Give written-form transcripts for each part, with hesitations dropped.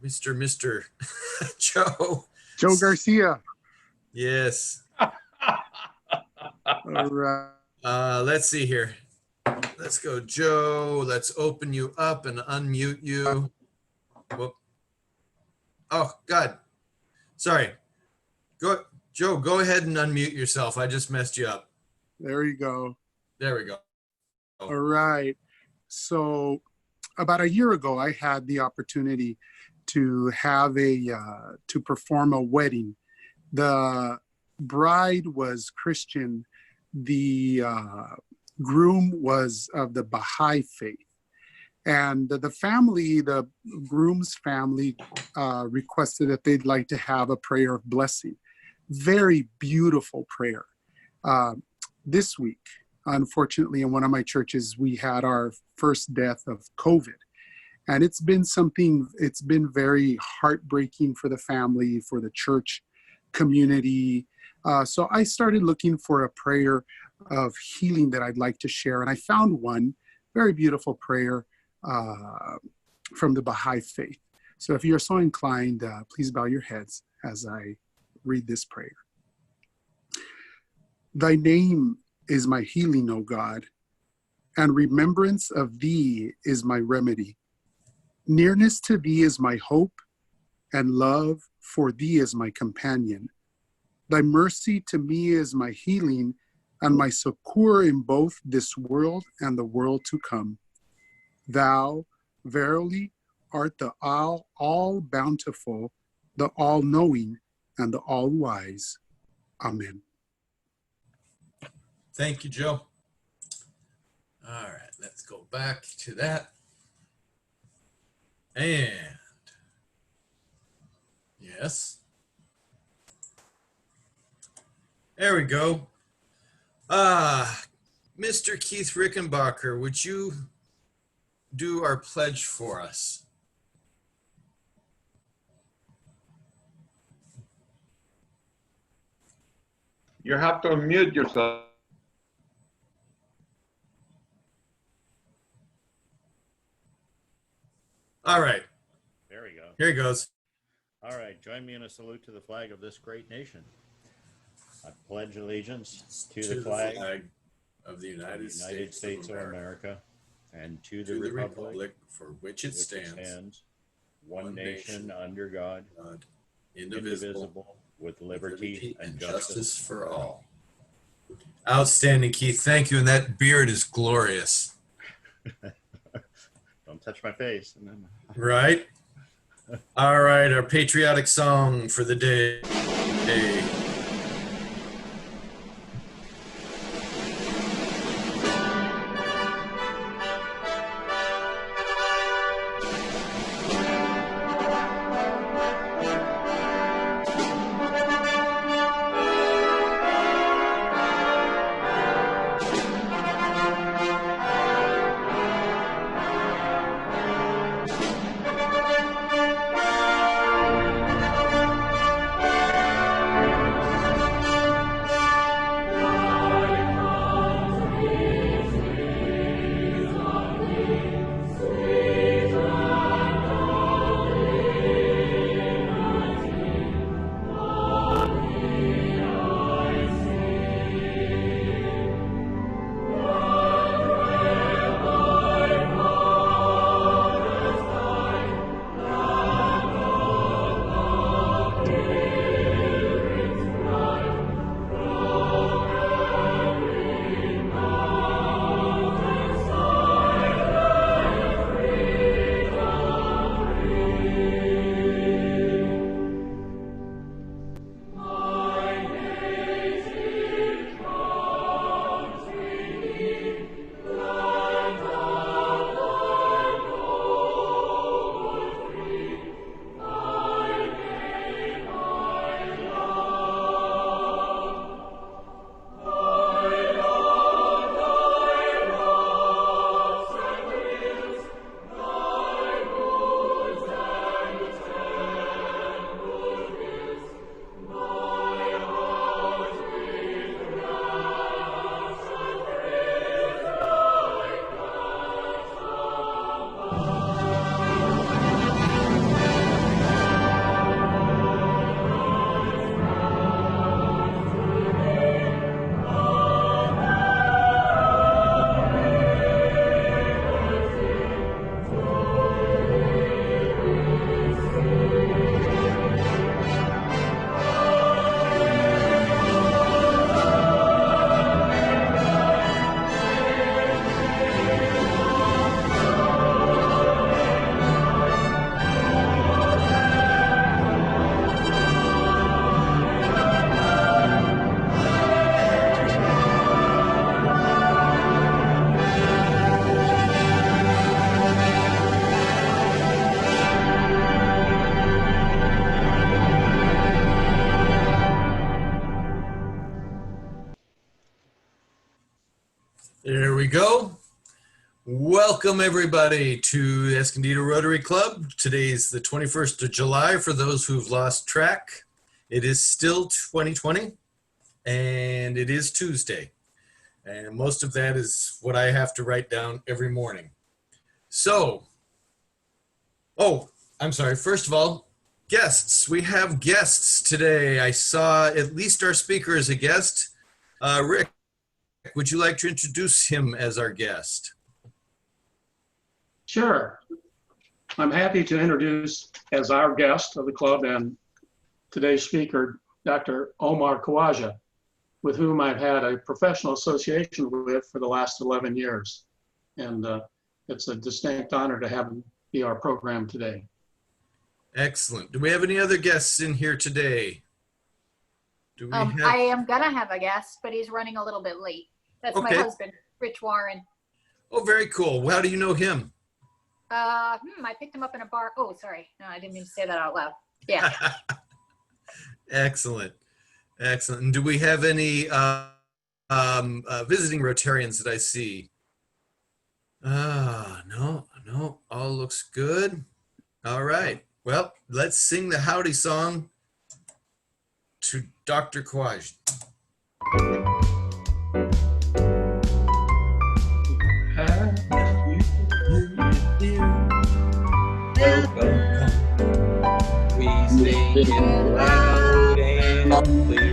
Mr. Joe. Joe Garcia. Yes. All right. Let's see here. Let's go, Joe. Let's open you up and unmute you. Whoop. Oh, God. Sorry. Go, Joe, go ahead and unmute yourself. I just messed you up. There you go. There we go. All right. So about a year ago, I had the opportunity to have to perform a wedding. The bride was Christian. The groom was of the Baha'i faith. And the family, the groom's family, requested that they'd like to have a prayer of blessing. Very beautiful prayer. This week, unfortunately, in one of my churches, we had our first death of COVID. And it's been very heartbreaking for the family, for the church community. So I started looking for a prayer of healing that I'd like to share. And I found one very beautiful prayer from the Baha'i faith. So if you're so inclined, please bow your heads as I read this prayer. Thy name is my healing, O God, and remembrance of thee is my remedy. Nearness to thee is my hope, and love for thee is my companion. Thy mercy to me is my healing, and my succor in both this world and the world to come. Thou, verily, art the all-bountiful, the all-knowing, and the all-wise. Amen. Thank you, Joe. All right, let's go back to that. And yes, there we go. Mr. Keith Rickenbacker, would you do our pledge for us? You have to unmute yourself. All right. There we go. Here he goes. All right. Join me in a salute to the flag of this great nation. I pledge allegiance to the flag of the United States of America and to the republic for which it stands, one nation under God, indivisible, with liberty and justice for all. Outstanding, Keith. Thank you. And that beard is glorious. Don't touch my face. Right? All right. Our patriotic song for the day. Welcome everybody to Escondido Rotary Club. Today's the 21st of July for those who've lost track. It is still 2020 and it is Tuesday. And most of that is what I have to write down every morning. So, I'm sorry. First of all, guests. We have guests today. I saw at least our speaker is a guest. Rick, would you like to introduce him as our guest? Sure. I'm happy to introduce as our guest of the club and today's speaker, Dr. Omar Khawaja, with whom I've had a professional association with for the last 11 years. And it's a distinct honor to have him be our program today. Excellent. Do we have any other guests in here today? Do we have... I am gonna have a guest, but he's running a little bit late. That's Okay. my husband, Rich Warren. Oh, very cool. How do you know him? I picked him up in a bar. Oh, sorry. No, I didn't mean to say that out loud. Yeah. Excellent. Excellent. And do we have any visiting Rotarians that I see? No. All looks good. All right. Well, let's sing the howdy song to Dr. Khawaja. We sing it loud and clear.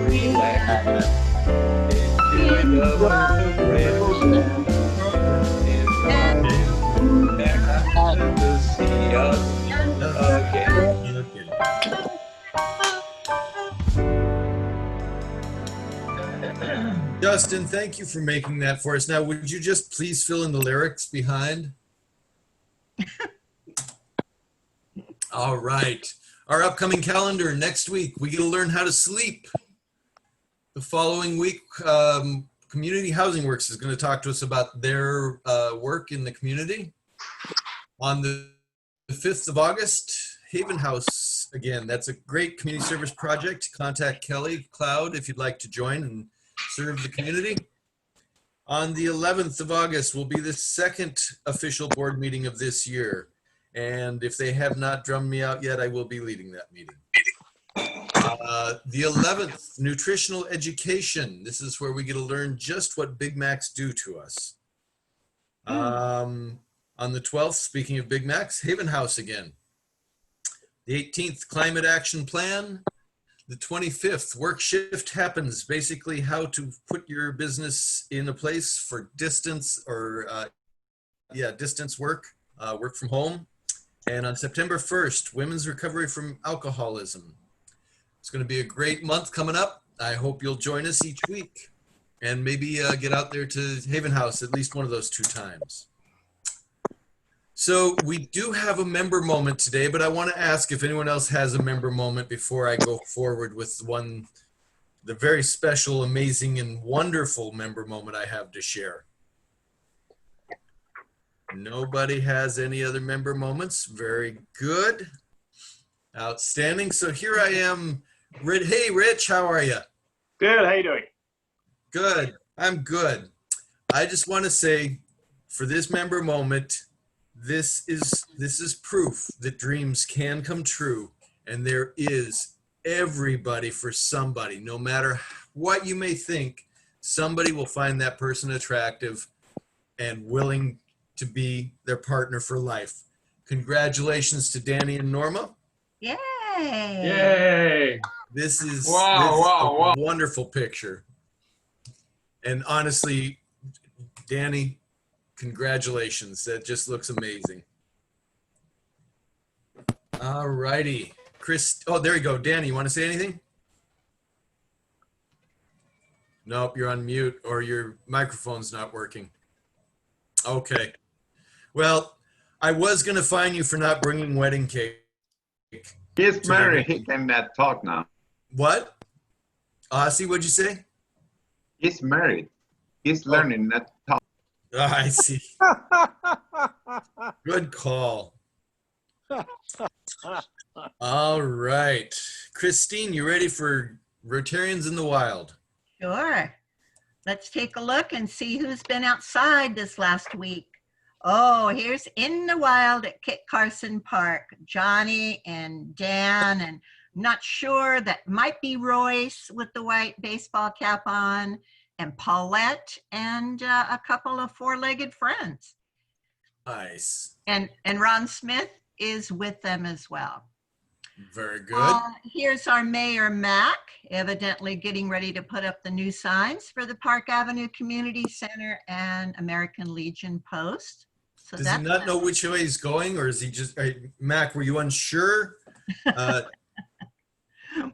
Relax. Enjoy the fresh and back to see us again. Justin, thank you for making that for us. Now, would you just please fill in the lyrics behind? All right. Our upcoming calendar next week, we get to learn how to sleep. The following week, Community Housing Works is going to talk to us about their work in the community. On the 5th of August, Haven House, again, that's a great community service project. Contact Kelly Cloud if you'd like to join and serve the community. On the 11th of August will be the second official board meeting of this year. And if they have not drummed me out yet, I will be leading that meeting. The 11th, nutritional education. This is where we get to learn just what Big Macs do to us. On the 12th, speaking of Big Macs, Haven House again. The 18th, climate action plan. The 25th, work shift happens. Basically how to put your business in a place for distance or distance work, work from home. And on September 1st, women's recovery from alcoholism. It's going to be a great month coming up. I hope you'll join us each week and maybe get out there to Haven House at least one of those 2 times. So we do have a member moment today, but I want to ask if anyone else has a member moment before I go forward with the very special, amazing, and wonderful member moment I have to share. Nobody has any other member moments. Very good. Outstanding. So here I am. Hey, Rich, how are you? Good. How you doing? Good. I'm good. I just want to say for this member moment, this is proof that dreams can come true, and there is everybody for somebody. No matter what you may think, somebody will find that person attractive and willing to be their partner for life. Congratulations to Danny and Norma. Yay! Yay! This is Wow. a wonderful picture. And honestly, Danny, congratulations. That just looks amazing. All righty. Chris, oh, there you go. Danny, you want to say anything? Nope, you're on mute or your microphone's not working. Okay. Well, I was going to fine you for not bringing wedding cake. He's married. He cannot talk now. What? Aussie, what'd you say? He's married. He's learning not to talk. I see. Good call. All right. Christine, you ready for Rotarians in the Wild? Sure. let's take a look and see who's been outside this last week. Oh, here's in the wild at Kit Carson Park, Johnny and Dan, and not sure, that might be Royce with the white baseball cap on, and Paulette, and a couple of four-legged friends. Nice. And Ron Smith is with them as well. Very good. Here's our Mayor Mac, evidently getting ready to put up the new signs for the Park Avenue Community Center and American Legion Post. So Does he not know which way he's going, or is he just, Mac, were you unsure? It's You know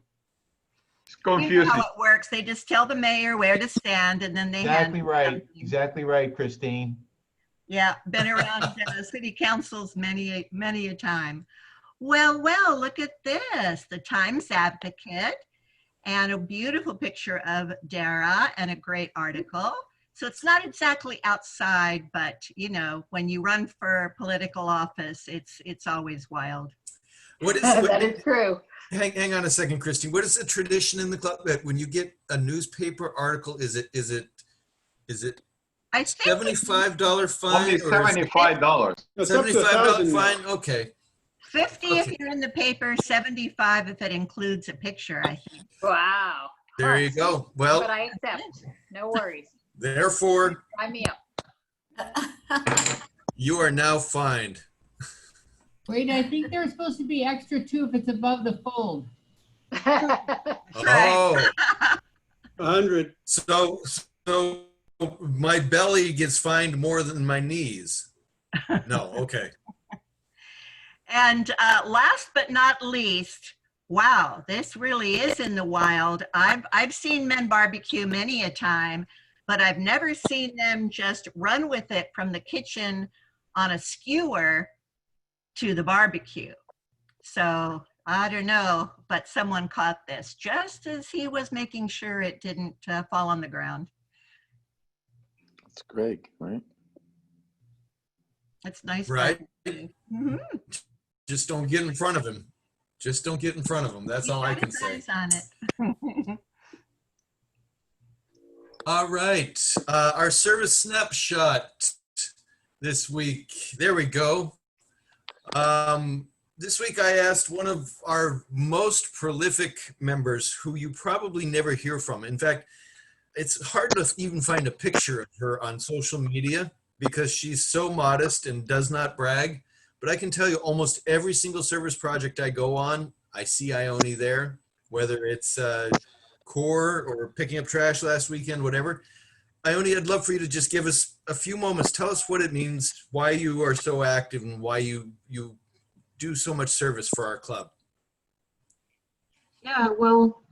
confusing. how it works. They just tell the mayor where to stand, and then they Exactly hand right. something. Exactly right, Christine. Yeah, been around city councils many a time. Well, look at this. The Times Advocate, and a beautiful picture of Dara, and a great article. So it's not exactly outside, but you know, when you run for political office, it's always wild. What is That is true. hang on a second, Christine. What is the tradition in the club that when you get a newspaper article, is it I think $75 fine? Only or is it $75. It's up to $75 $1,000 now. fine? Okay. 50 Okay. if you're in the paper, 75 if it includes a picture, I think. Wow. There you go. Well, But I accept. No worries. therefore, Sign me up. you are now fined. Wait, I think there's supposed to be extra too if it's above the fold. Oh, 100. so my belly gets fined more than my knees. No, okay. And last but not least, wow, this really is in the wild. I've seen men barbecue many a time, but I've never seen them just run with it from the kitchen on a skewer to the barbecue. So I don't know, but someone caught this just as he was making sure it didn't fall on the ground. It's Greg, right? It's nice. Right. Mm-hmm. Just don't get in front of him. Just don't get in front of him. That's all I can say. On it. All right. Our service snapshot this week. There we go. This week I asked one of our most prolific members who you probably never hear from. In fact, it's hard to even find a picture of her on social media because she's so modest and does not brag. But I can tell you almost every single service project I go on, I see Ione there, whether it's core or picking up trash last weekend, whatever. Ione, I'd love for you to just give us a few moments. Tell us what it means, why you are so active, and why you do so much service for our club. Yeah, well,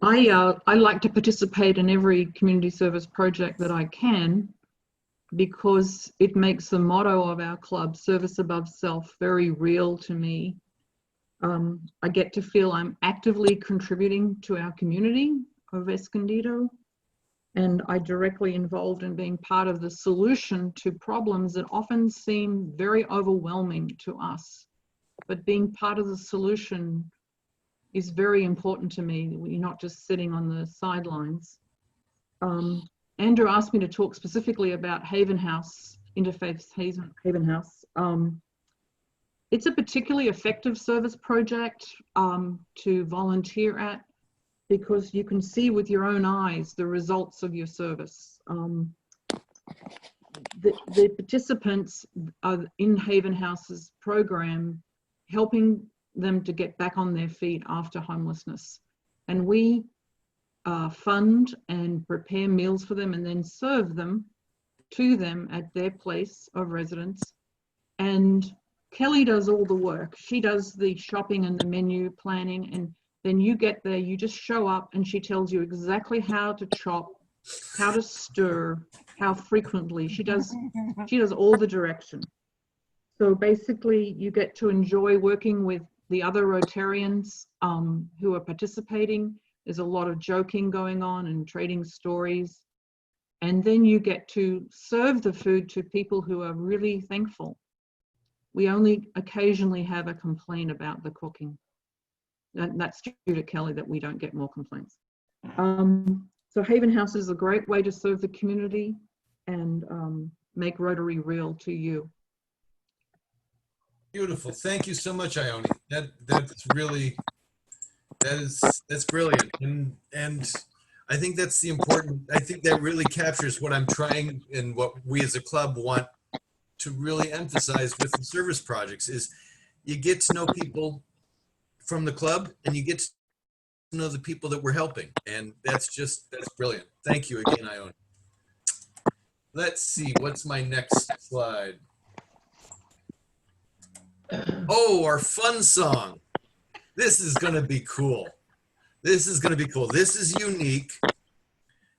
I like to participate in every community service project that I can, because it makes the motto of our club, service above self, very real to me. I get to feel I'm actively contributing to our community of Escondido, and I directly involved in being part of the solution to problems that often seem very overwhelming to us. But being part of the solution is very important to me. You're not just sitting on the sidelines. Andrew asked me to talk specifically about Haven House, Interfaith Haven House. It's a particularly effective service project to volunteer at, because you can see with your own eyes the results of your service. The participants are in Haven House's program, helping them to get back on their feet after homelessness. And we fund and prepare meals for them and then serve them to them at their place of residence. And Kelly does all the work. She does the shopping and the menu planning, and then you get there, you just show up and she tells you exactly how to chop, how to stir, how frequently. She does all the direction. So basically you get to enjoy working with the other Rotarians who are participating. There's a lot of joking going on and trading stories. And then you get to serve the food to people who are really thankful. We only occasionally have a complaint about the cooking. And that's due to Kelly that we don't get more complaints. So Haven House is a great way to serve the community and make Rotary real to you. Beautiful. Thank you so much, Ione. That's really, that's brilliant. And I think that's the important, I think that really captures what I'm trying and what we as a club want to really emphasize with the service projects is you get to know people from the club and you get to know the people that we're helping. And that's brilliant. Thank you again, Ione. Let's see, what's my next slide? Oh, our fun song. This is gonna be cool. This is gonna be cool. This is unique.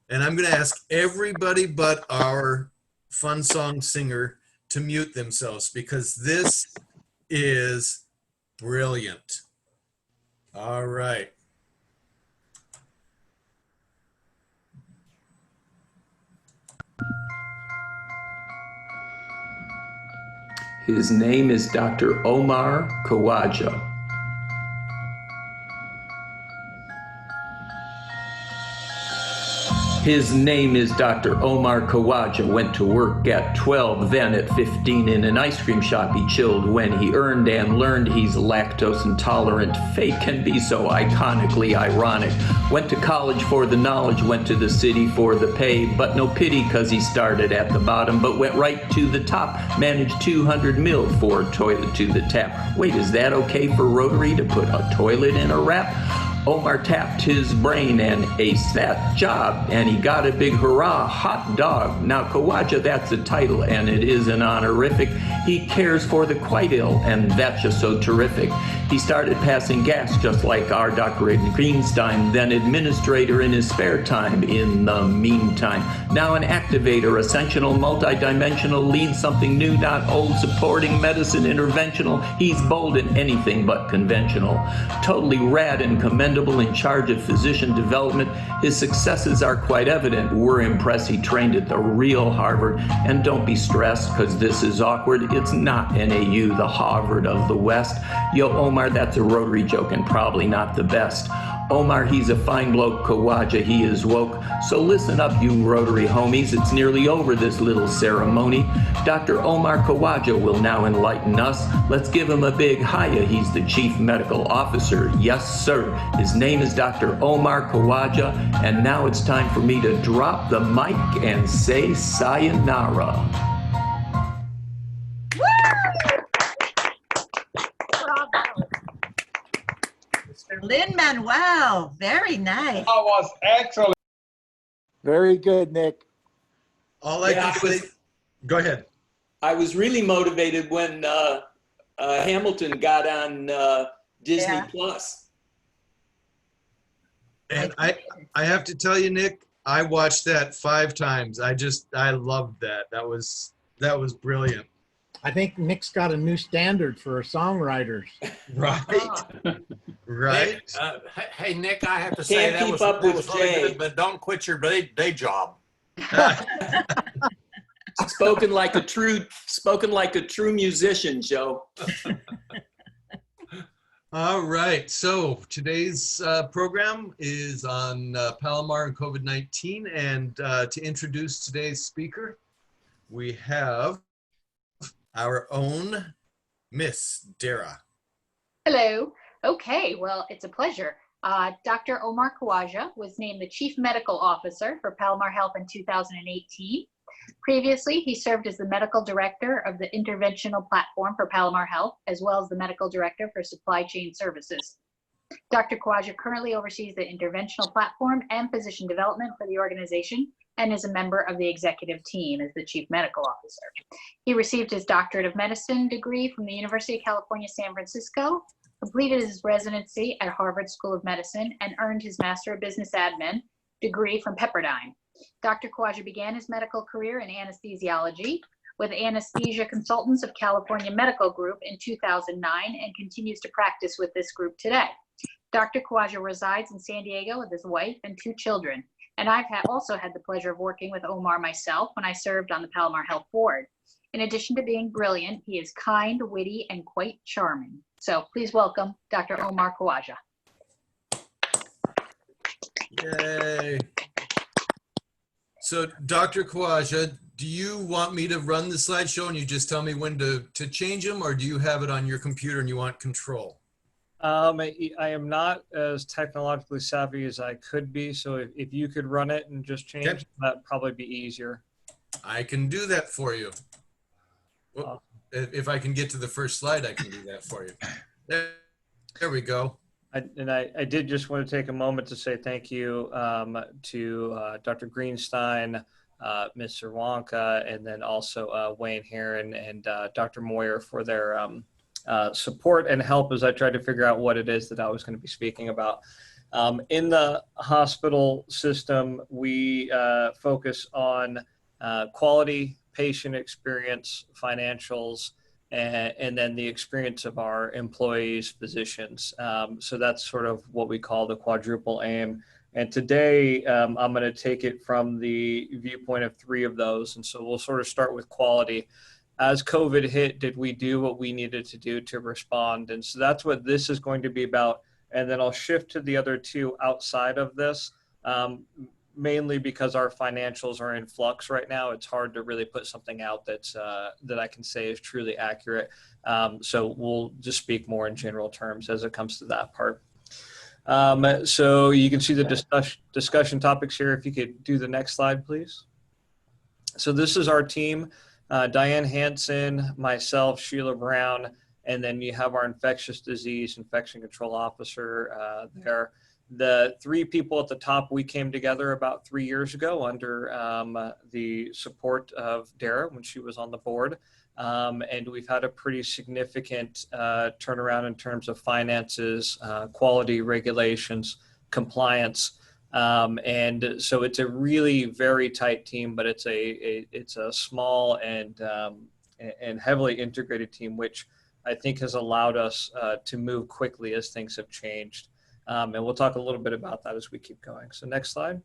And I'm gonna ask everybody but our fun song singer to mute themselves because this is brilliant. All right. His name is Dr. Omar Khawaja. His name is Dr. Omar Khawaja, went to work at 12, then at 15 in an ice cream shop he chilled when he earned and learned he's lactose intolerant. Fate can be so iconically ironic. Went to college for the knowledge, went to the city for the pay, but no pity cause he started at the bottom, but went right to the top, managed 200 mil for a toilet to the tap. Wait, is that okay for Rotary to put a toilet in a wrap? Omar tapped his brain and aced that job, and he got a big hurrah, hot dog. Now Khawaja, that's a title, and it is an honorific. He cares for the quite ill, and that's just so terrific. He started passing gas just like our Dr. Greenstein, then administrator in his spare time in the meantime. Now an activator, ascensional, multidimensional, leads something new, not old, supporting medicine, interventional. He's bold in anything but conventional. Totally rad and commendable, in charge of physician development. His successes are quite evident. We're impressed he trained at the real Harvard. And don't be stressed, cause this is awkward. It's not NAU, the Harvard of the West. Yo, Omar, that's a Rotary joke and probably not the best. Omar, he's a fine bloke. Khawaja, he is woke. So listen up, you Rotary homies. It's nearly over, this little ceremony. Dr. Omar Khawaja will now enlighten us. Let's give him a big hiya. He's the Chief Medical Officer. Yes, sir. His name is Dr. Omar Khawaja. And now it's time for me to drop the mic and say sayonara. Lin-Manuel, very nice. That was excellent. Very good, Nick. All I can say, go ahead. I was really motivated when Hamilton got on Disney Plus. And I have to tell you, Nick, I watched that 5 times. I loved that. That was brilliant. I think Nick's got a new standard for songwriters. Right. Right. Nick, hey, Nick, I have to say Can't that keep was, up that with was really Jay. good, but don't quit your day job. Spoken like a true musician, Joe. All right. So today's program is on Palomar and COVID-19. And to introduce today's speaker, we have our own Miss Dara. Hello. Okay, well, it's a pleasure. Dr. Omar Khawaja was named the Chief Medical Officer for Palomar Health in 2018. Previously, he served as the Medical Director of the Interventional Platform for Palomar Health, as well as the Medical Director for Supply Chain Services. Dr. Khawaja currently oversees the Interventional Platform and Physician Development for the organization and is a member of the executive team as the Chief Medical Officer. He received his Doctorate of Medicine degree from the University of California, San Francisco, completed his residency at Harvard School of Medicine, and earned his Master of Business Admin degree from Pepperdine. Dr. Khawaja began his medical career in anesthesiology with Anesthesia Consultants of California Medical Group in 2009 and continues to practice with this group today. Dr. Khawaja resides in San Diego with his wife and 2 children. And I've also had the pleasure of working with Omar myself when I served on the Palomar Health Board. In addition to being brilliant, he is kind, witty, and quite charming. So please welcome Dr. Omar Khawaja. Yay. So Dr. Khawaja, do you want me to run the slideshow and you just tell me when to change them, or do you have it on your computer and you want control? I am not as technologically savvy as I could be, so if you could run it and just change, Okay. that'd probably be easier. I can do that for you. Whoop. If I can get to the first slide, I can do that for you. There we go. I did just want to take a moment to say thank you to Dr. Greenstein, Ms. Cerwanka, and then also Wayne Heron and Dr. Moyer for their support and help as I tried to figure out what it is that I was going to be speaking about. In the hospital system, we focus on quality, patient experience, financials, and then the experience of our employees, physicians. So that's sort of what we call the quadruple aim. And today, I'm going to take it from the viewpoint of three of those. And so we'll sort of start with quality. As COVID hit, did we do what we needed to do to respond? And so that's what this is going to be about. And then I'll shift to the other two outside of this, mainly because our financials are in flux right now. It's hard to really put something out that's that I can say is truly accurate. So we'll just speak more in general terms as it comes to that part. So you can see the discussion topics here. If you could do the next slide, please. So this is our team, Diane Hansen, myself, Sheila Brown, and then you have our infectious disease infection control officer there. The three people at the top, we came together about 3 years ago under the support of Dara when she was on the board. And we've had a pretty significant turnaround in terms of finances, quality, regulations, compliance. And so it's a really very tight team, but it's a small and heavily integrated team, which I think has allowed us to move quickly as things have changed. And we'll talk a little bit about that as we keep going. So next slide.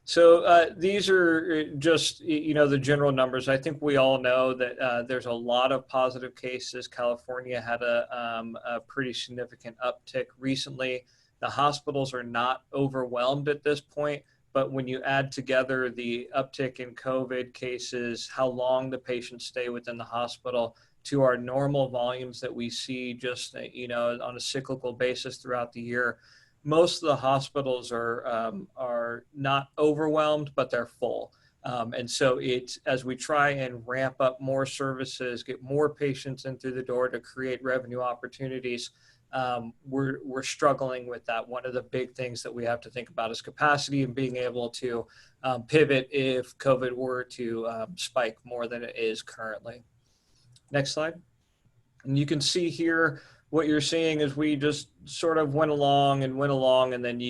So these are just, the general numbers. I think we all know that there's a lot of positive cases. California had a pretty significant uptick recently. The hospitals are not overwhelmed at this point, but when you add together the uptick in COVID cases, how long the patients stay within the hospital, to our normal volumes that we see just, on a cyclical basis throughout the year, most of the hospitals are not overwhelmed, but they're full. And so it's, as we try and ramp up more services, get more patients in through the door to create revenue opportunities, we're struggling with that. One of the big things that we have to think about is capacity and being able to pivot if COVID were to spike more than it is currently. Next slide. And you can see here, what you're seeing is we just sort of went along, and then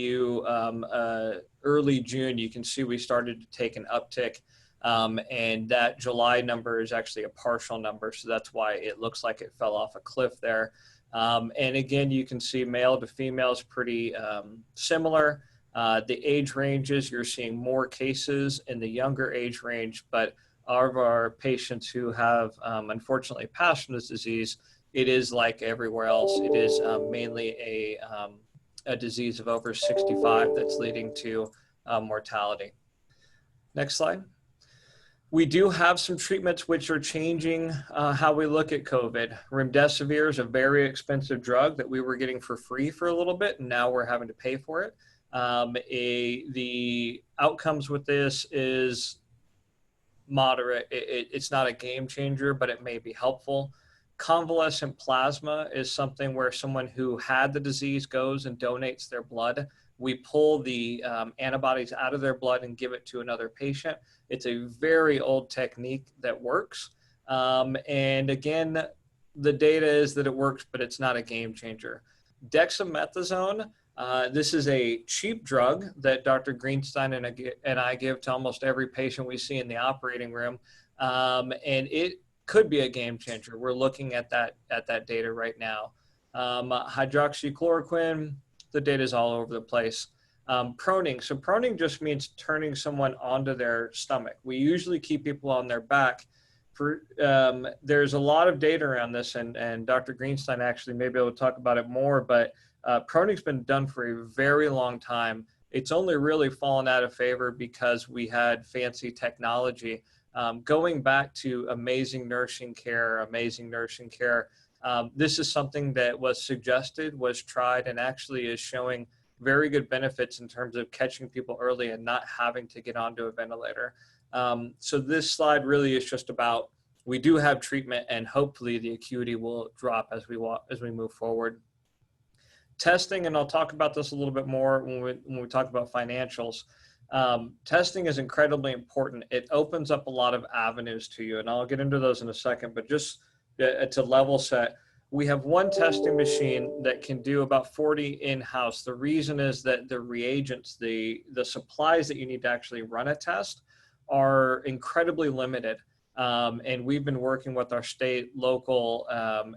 early June, you can see we started to take an uptick. And that July number is actually a partial number. So that's why it looks like it fell off a cliff there. And again, you can see male to female is pretty similar. The age ranges, you're seeing more cases in the younger age range, but of our patients who have unfortunately passed from this disease, it is like everywhere else. It is mainly a disease of over 65 that's leading to mortality. Next slide. We do have some treatments which are changing how we look at COVID. Remdesivir is a very expensive drug that we were getting for free for a little bit, and now we're having to pay for it. The outcomes with this is moderate. It's not a game changer, but it may be helpful. Convalescent plasma is something where someone who had the disease goes and donates their blood. We pull the antibodies out of their blood and give it to another patient. It's a very old technique that works. And again, the data is that it works, but it's not a game changer. Dexamethasone, this is a cheap drug that Dr. Greenstein and I give to almost every patient we see in the operating room. And it could be a game changer. We're looking at that data right now. Hydroxychloroquine, the data is all over the place. Proning. So proning just means turning someone onto their stomach. We usually keep people on their back. There's a lot of data around this, and Dr. Greenstein actually may be able to talk about it more, but proning's been done for a very long time. it's only really fallen out of favor because we had fancy technology. Going back to amazing nursing care, this is something that was suggested, was tried, and actually is showing very good benefits in terms of catching people early and not having to get onto a ventilator. So this slide really is just about, we do have treatment, and hopefully the acuity will drop as we move forward. Testing, and I'll talk about this a little bit more when we talk about financials. Testing is incredibly important. It opens up a lot of avenues to you, and I'll get into those in a second, but just to level set, we have one testing machine that can do about 40 in-house. The reason is that the reagents, the supplies that you need to actually run a test are incredibly limited. And we've been working with our state, local,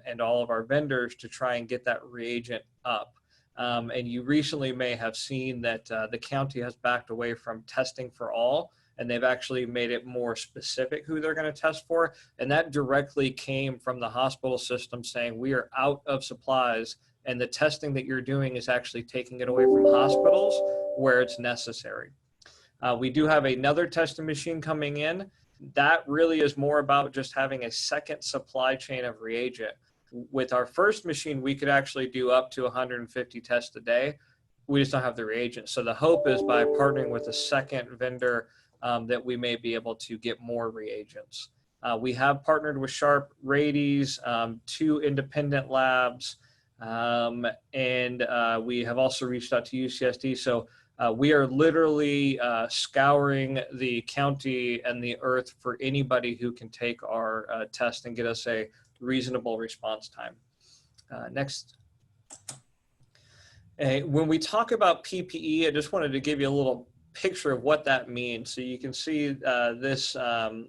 and all of our vendors to try and get that reagent up. And you recently may have seen that the county has backed away from testing for all, and they've actually made it more specific who they're going to test for. And that directly came from the hospital system saying, we are out of supplies, and the testing that you're doing is actually taking it away from hospitals where it's necessary. We do have another testing machine coming in. That really is more about just having a second supply chain of reagent. With our first machine, we could actually do up to 150 tests a day. We just don't have the reagents. So the hope is by partnering with a second vendor that we may be able to get more reagents. We have partnered with Sharp, Radies, 2 independent labs, and we have also reached out to UCSD. So we are literally scouring the county and the earth for anybody who can take our test and get us a reasonable response time. Next. When we talk about PPE, I just wanted to give you a little picture of what that means. So you can see this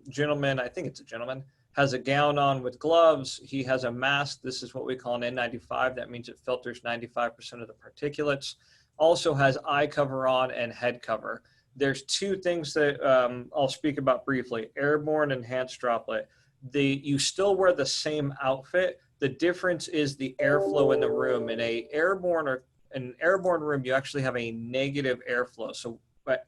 gentleman, I think it's a gentleman, has a gown on with gloves. He has a mask. This is what we call an N95. That means it filters 95% of the particulates. Also has eye cover on and head cover. There's 2 things that I'll speak about briefly: airborne and enhanced droplet. You still wear the same outfit. The difference is the airflow in the room. In an airborne room, you actually have a negative airflow. So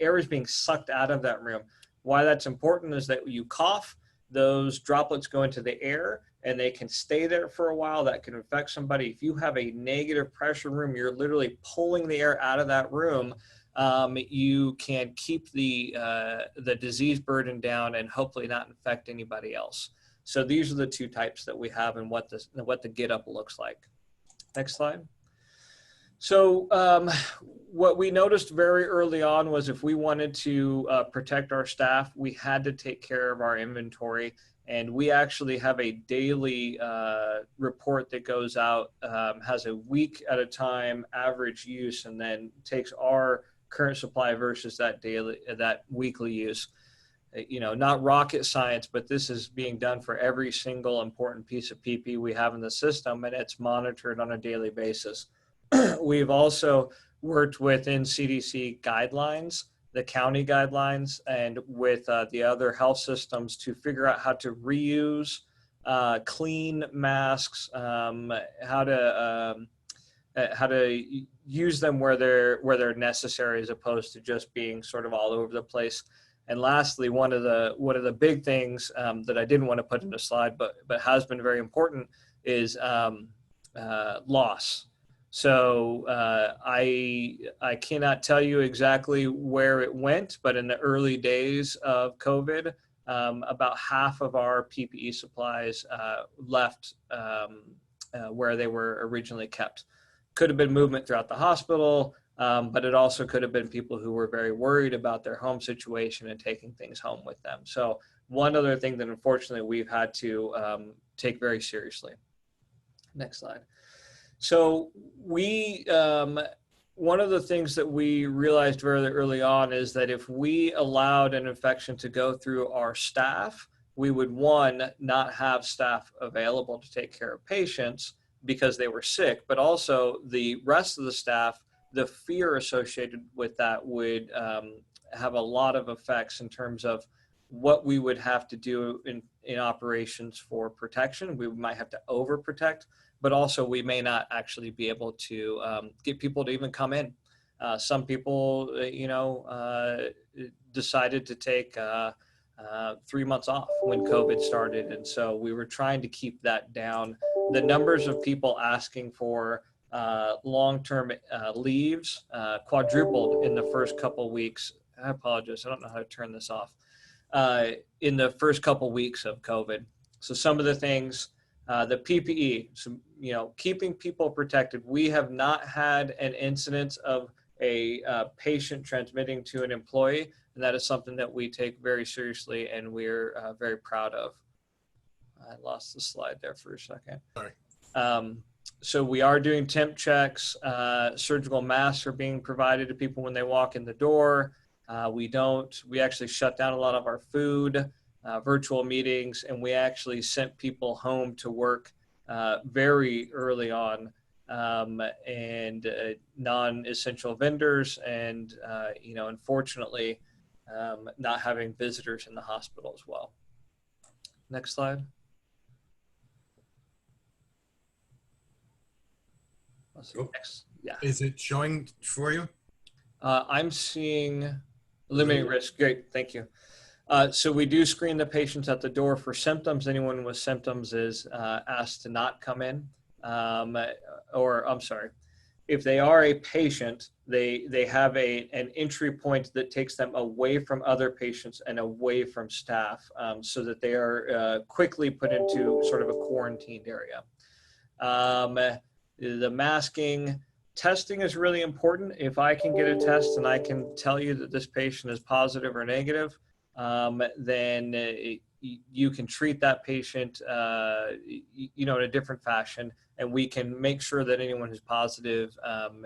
air is being sucked out of that room. Why that's important is that you cough, those droplets go into the air and they can stay there for a while. That can infect somebody. If you have a negative pressure room, you're literally pulling the air out of that room. You can keep the disease burden down and hopefully not infect anybody else. So these are the 2 types that we have and what the get up looks like. Next slide. So what we noticed very early on was if we wanted to protect our staff, we had to take care of our inventory. And we actually have a daily report that goes out, has a week at a time average use, and then takes our current supply versus that weekly use. You know, not rocket science, but this is being done for every single important piece of PPE we have in the system, and it's monitored on a daily basis. We've also worked within CDC guidelines, the county guidelines, and with the other health systems to figure out how to reuse, clean masks, how to use them where they're necessary, as opposed to just being sort of all over the place. And lastly, one of the big things that I didn't want to put in a slide, but has been very important, is loss. So I cannot tell you exactly where it went, but in the early days of COVID, about half of our PPE supplies left where they were originally kept. Could have been movement throughout the hospital, but it also could have been people who were very worried about their home situation and taking things home with them. So one other thing that unfortunately we've had to take very seriously. Next slide. So one of the things that we realized very early on is that if we allowed an infection to go through our staff, we would, 1, not have staff available to take care of patients because they were sick, but also the rest of the staff, the fear associated with that would have a lot of effects in terms of what we would have to do in operations for protection. We might have to overprotect, but also we may not actually be able to get people to even come in. Some people, decided to take 3 months off when COVID started. And so we were trying to keep that down. The numbers of people asking for long-term leaves quadrupled in the first couple weeks. I apologize, I don't know how to turn this off. In the first couple weeks of COVID. So some of the things, the PPE, so, keeping people protected. We have not had an incidence of a patient transmitting to an employee, and that is something that we take very seriously and we're very proud of. I lost the slide there for a second. Sorry. So we are doing temp checks. Surgical masks are being provided to people when they walk in the door. We actually shut down a lot of our food, virtual meetings, and we actually sent people home to work very early on, and non-essential vendors, and unfortunately, not having visitors in the hospital as well. Next slide. Yeah. Is it showing for you? I'm seeing eliminating risk. Great, thank you. So we do screen the patients at the door for symptoms. Anyone with symptoms is asked to not come in. Or I'm sorry, if they are a patient, they have an entry point that takes them away from other patients and away from staff, so that they are quickly put into sort of a quarantined area. The masking, testing is really important. If I can get a test and I can tell you that this patient is positive or negative, then you can treat that patient, in a different fashion, and we can make sure that anyone who's positive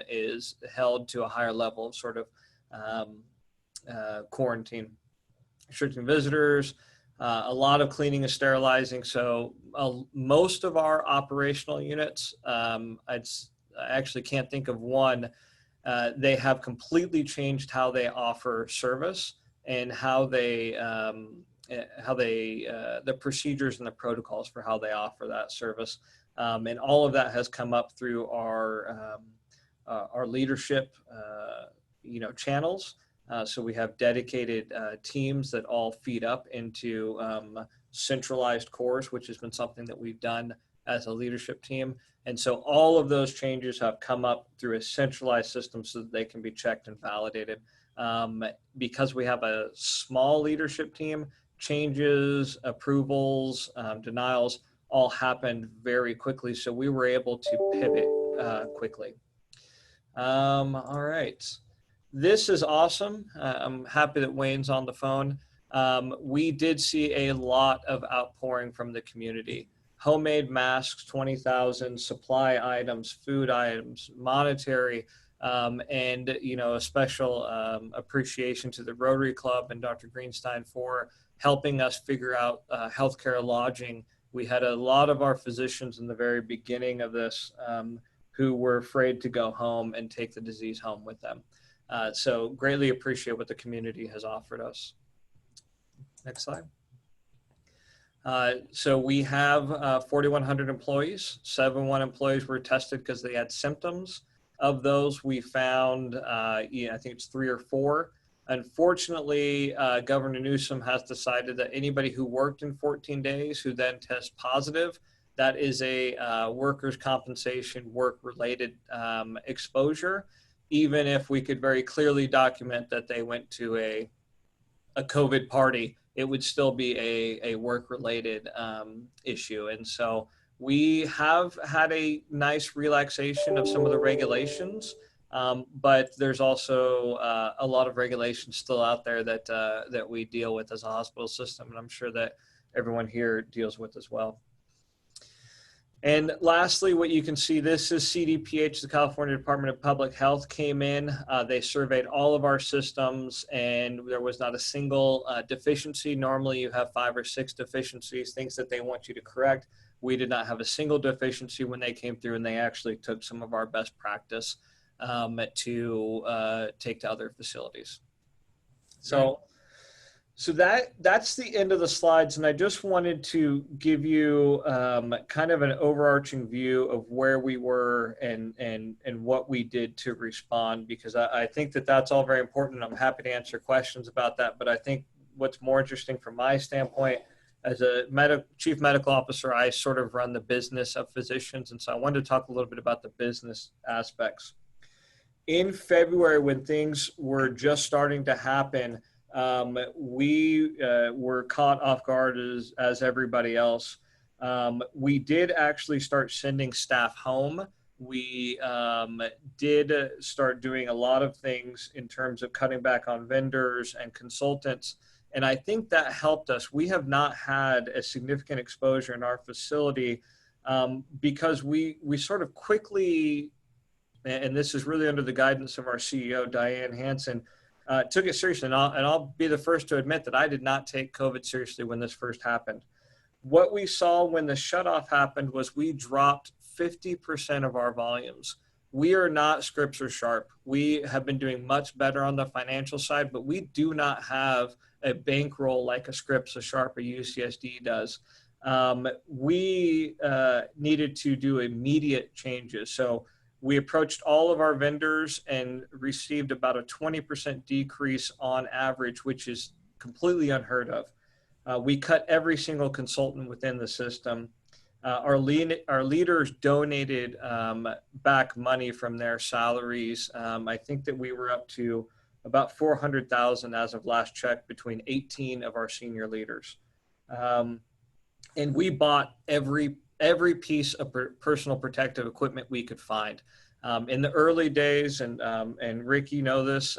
is held to a higher level of sort of quarantine. Restricting visitors, a lot of cleaning and sterilizing. So most of our operational units, I actually can't think of one. They have completely changed how they offer service and how they the procedures and the protocols for how they offer that service, and all of that has come up through our leadership, channels. So we have dedicated teams that all feed up into centralized cores, which has been something that we've done as a leadership team. And so all of those changes have come up through a centralized system so that they can be checked and validated. Because we have a small leadership team, changes, approvals, denials all happened very quickly. So we were able to pivot quickly. All right. This is awesome. I'm happy that Wayne's on the phone. We did see a lot of outpouring from the community. Homemade masks, 20,000, supply items, food items, monetary, and a special appreciation to the Rotary Club and Dr. Greenstein for helping us figure out healthcare lodging. We had a lot of our physicians in the very beginning of this who were afraid to go home and take the disease home with them. So greatly appreciate what the community has offered us. Next slide. So we have 4,100 employees. 71 employees were tested because they had symptoms. Of those, we found, I think it's 3 or 4. Unfortunately, Governor Newsom has decided that anybody who worked in 14 days who then tests positive, that is a workers' compensation work-related exposure, even if we could very clearly document that they went to a COVID party, it would still be a work-related issue. And so we have had a nice relaxation of some of the regulations, but there's also a lot of regulations still out there that we deal with as a hospital system, and I'm sure that everyone here deals with as well. And lastly, what you can see, this is CDPH, the California Department of Public Health, came in. They surveyed all of our systems, and there was not a single deficiency. Normally, you have 5 or 6 deficiencies, things that they want you to correct. We did not have a single deficiency when they came through, and they actually took some of our best practice to take to other facilities. So So that's the end of the slides, and I just wanted to give you kind of an overarching view of where we were and what we did to respond, because I think that that's all very important. I'm happy to answer questions about that, but I think what's more interesting from my standpoint as a chief medical officer, I sort of run the business of physicians, and so I wanted to talk a little bit about the business aspects. In February, when things were just starting to happen, we were caught off guard as everybody else. We did actually start sending staff home. We did start doing a lot of things in terms of cutting back on vendors and consultants. And I think that helped us. We have not had a significant exposure in our facility because we sort of quickly, and this is really under the guidance of our CEO, Diane Hansen, took it seriously. And I'll be the first to admit that I did not take COVID seriously when this first happened. What we saw when the shutoff happened was we dropped 50% of our volumes. We are not Scripps or Sharp. We have been doing much better on the financial side, but we do not have a bankroll like a Scripps, a Sharp, a UCSD does. We needed to do immediate changes. So we approached all of our vendors and received about a 20% decrease on average, which is completely unheard of. We cut every single consultant within the system. Our leaders donated back money from their salaries. I think that we were up to about $400,000 as of last check between 18 of our senior leaders. And we bought every piece of personal protective equipment we could find. In the early days, and Rick, you know this,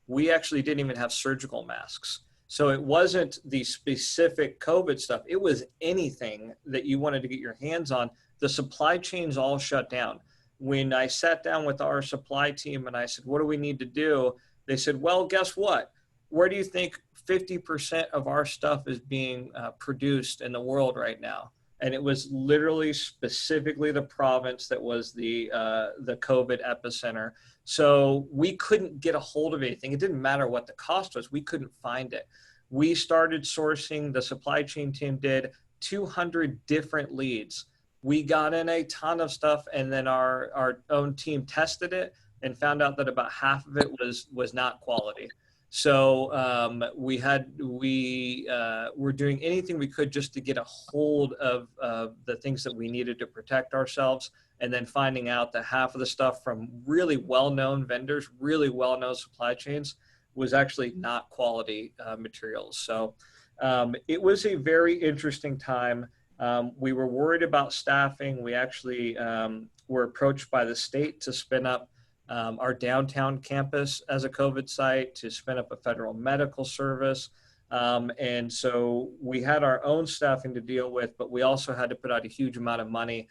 we actually didn't even have surgical masks. So it wasn't the specific COVID stuff. It was anything that you wanted to get your hands on. The supply chains all shut down. When I sat down with our supply team and I said, what do we need to do? They said, well, guess what? Where do you think 50% of our stuff is being produced in the world right now? And it was literally specifically the province that was the COVID epicenter. So we couldn't get a hold of anything. It didn't matter what the cost was. We couldn't find it. We started sourcing, the supply chain team did 200 different leads. We got in a ton of stuff, and then our own team tested it and found out that about half of it was not quality. So we were doing anything we could just to get a hold of the things that we needed to protect ourselves, and then finding out that half of the stuff from really well-known vendors, really well-known supply chains, was actually not quality materials. So it was a very interesting time. We were worried about staffing. We actually were approached by the state to spin up our downtown campus as a COVID site, to spin up a federal medical service. And so we had our own staffing to deal with, but we also had to put out a huge amount of money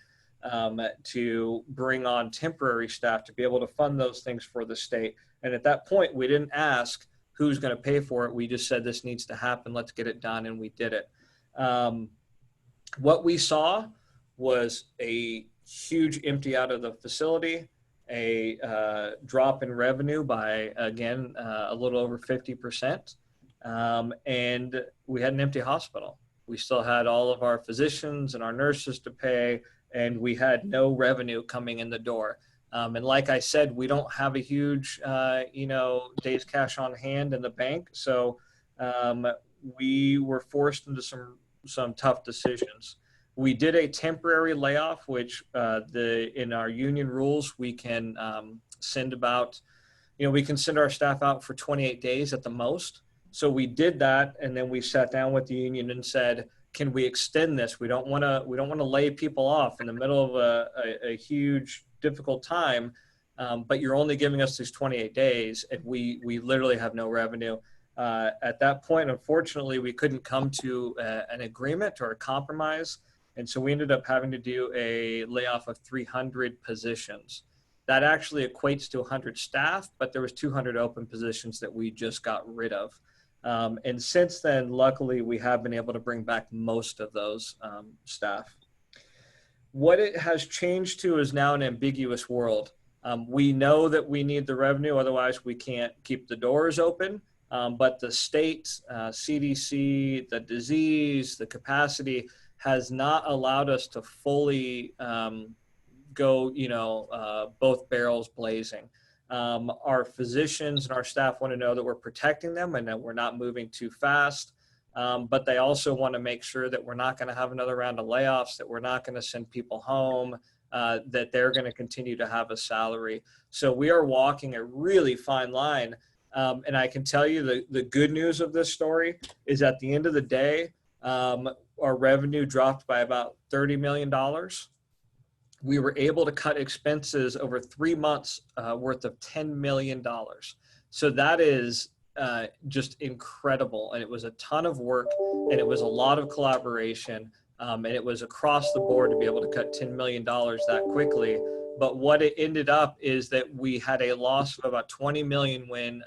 to bring on temporary staff to be able to fund those things for the state. And at that point, we didn't ask who's going to pay for it. We just said, this needs to happen. Let's get it done. And we did it. What we saw was a huge empty out of the facility, a drop in revenue by, again, a little over 50%. And we had an empty hospital. We still had all of our physicians and our nurses to pay, and we had no revenue coming in the door. And like I said, we don't have a huge, days cash on hand in the bank. So we were forced into some tough decisions. We did a temporary layoff, which in our union rules, we can send about, we can send our staff out for 28 days at the most. So we did that, and then we sat down with the union and said, can we extend this? We don't want to lay people off in the middle of a huge, difficult time, but you're only giving us these 28 days, and we literally have no revenue. At that point, unfortunately, we couldn't come to an agreement or a compromise. And so we ended up having to do a layoff of 300 positions. That actually equates to 100 staff, but there was 200 open positions that we just got rid of. And since then, luckily, we have been able to bring back most of those staff. What it has changed to is now an ambiguous world. We know that we need the revenue, otherwise we can't keep the doors open. But the state, CDC, the disease, the capacity has not allowed us to fully go, both barrels blazing. Our physicians and our staff want to know that we're protecting them and that we're not moving too fast. But they also want to make sure that we're not going to have another round of layoffs, that we're not going to send people home, that they're going to continue to have a salary. So we are walking a really fine line. And I can tell you the good news of this story is at the end of the day, our revenue dropped by about $30 million. We were able to cut expenses over 3 months worth of $10 million. So that is just incredible. And it was a ton of work, and it was a lot of collaboration, and it was across the board to be able to cut $10 million that quickly. But what it ended up is that we had a loss of about 20 million when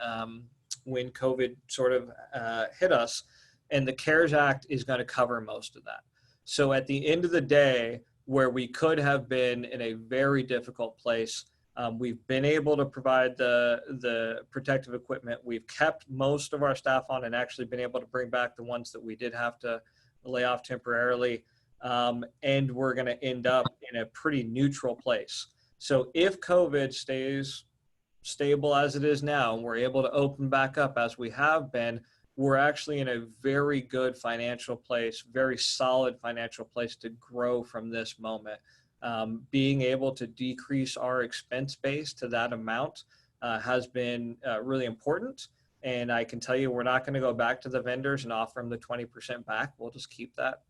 COVID sort of hit us, and the CARES Act is going to cover most of that. So at the end of the day, where we could have been in a very difficult place, we've been able to provide the protective equipment. We've kept most of our staff on and actually been able to bring back the ones that we did have to lay off temporarily. And we're going to end up in a pretty neutral place. So if COVID stays stable as it is now, and we're able to open back up as we have been, we're actually in a very good financial place, very solid financial place to grow from this moment. Being able to decrease our expense base to that amount has been really important. And I can tell you, we're not going to go back to the vendors and offer them the 20% back. We'll just keep that,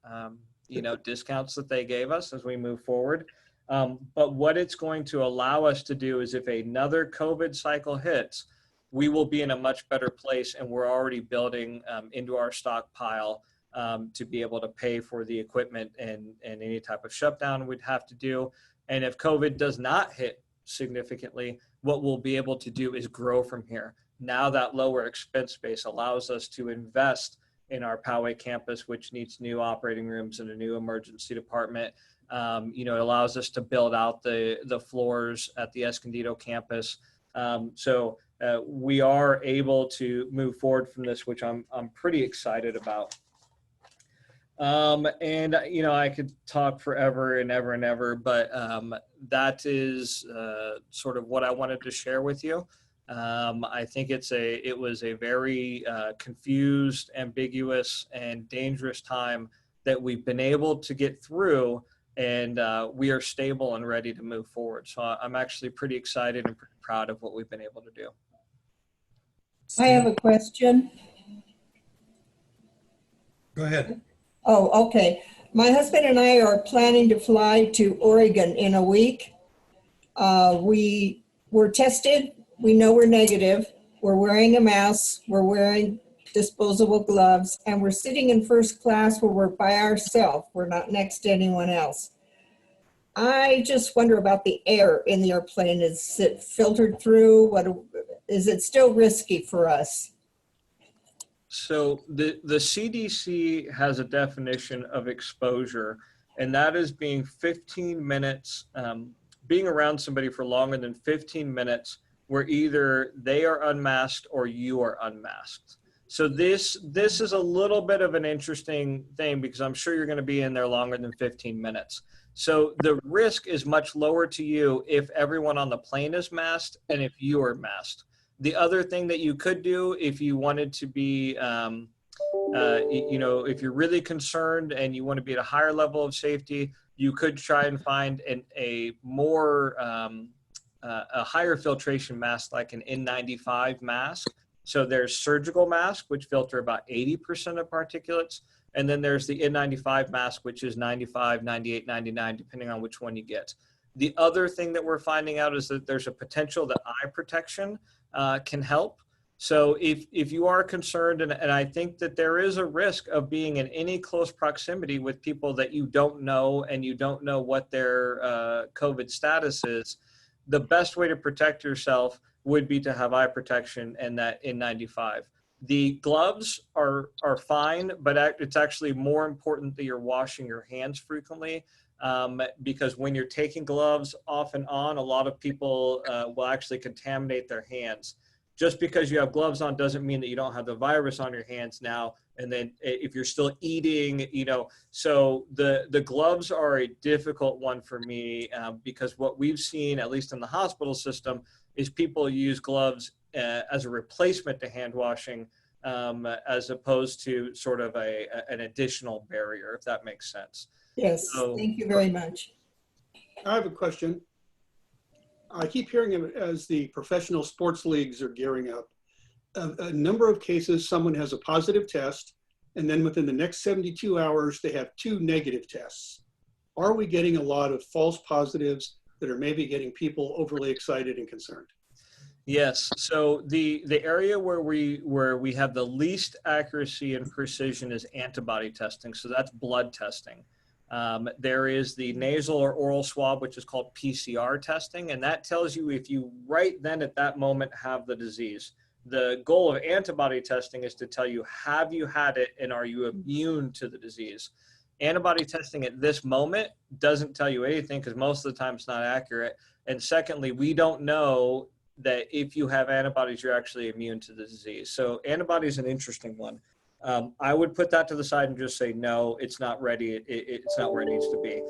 discounts that they gave us as we move forward. But what it's going to allow us to do is if another COVID cycle hits, we will be in a much better place, and we're already building into our stockpile to be able to pay for the equipment and any type of shutdown we'd have to do. And if COVID does not hit significantly, what we'll be able to do is grow from here. Now that lower expense base allows us to invest in our Poway campus, which needs new operating rooms and a new emergency department. It allows us to build out the floors at the Escondido campus. So we are able to move forward from this, which I'm pretty excited about. I could talk forever and ever and ever, but that is sort of what I wanted to share with you. I think it was a very confused, ambiguous, and dangerous time that we've been able to get through, and we are stable and ready to move forward. So I'm actually pretty excited and pretty proud of what we've been able to do. I have a question. Go ahead. Oh, okay. My husband and I are planning to fly to Oregon in a week. We were tested. We know we're negative. We're wearing a mask. We're wearing disposable gloves, and we're sitting in first class where we're by ourselves. We're not next to anyone else. I just wonder about the air in the airplane. Is it filtered through? Is it still risky for us? So the CDC has a definition of exposure, and that is being 15 minutes, being around somebody for longer than 15 minutes where either they are unmasked or you are unmasked. So this is a little bit of an interesting thing because I'm sure you're going to be in there longer than 15 minutes. So the risk is much lower to you if everyone on the plane is masked and if you are masked. The other thing that you could do if you wanted to be, if you're really concerned and you want to be at a higher level of safety, you could try and find a higher filtration mask like an N95 mask. So there's surgical masks, which filter about 80% of particulates. And then there's the N95 mask, which is 95, 98, 99, depending on which one you get. The other thing that we're finding out is that there's a potential that eye protection can help. So if you are concerned, and I think that there is a risk of being in any close proximity with people that you don't know and you don't know what their COVID status is, the best way to protect yourself would be to have eye protection and that N95. The gloves are fine, but it's actually more important that you're washing your hands frequently. Because when you're taking gloves off and on, a lot of people will actually contaminate their hands. just because you have gloves on doesn't mean that you don't have the virus on your hands now. And then if you're still eating, so the gloves are a difficult one for me because what we've seen, at least in the hospital system, is people use gloves as a replacement to hand washing as opposed to sort of an additional barrier, if that makes sense. Yes, So, thank you very much. I have a question. I keep hearing it as the professional sports leagues are gearing up. A number of cases, someone has a positive test, and then within the next 72 hours, they have 2 negative tests. Are we getting a lot of false positives that are maybe getting people overly excited and concerned? Yes. So the area where we have the least accuracy and precision is antibody testing. So that's blood testing. There is the nasal or oral swab, which is called PCR testing, and that tells you if you right then at that moment have the disease. The goal of antibody testing is to tell you, have you had it and are you immune to the disease? Antibody testing at this moment doesn't tell you anything because most of the time it's not accurate. And secondly, we don't know that if you have antibodies, you're actually immune to the disease. So antibody is an interesting one. I would put that to the side and just say, no, it's not ready. It's not where it needs to be.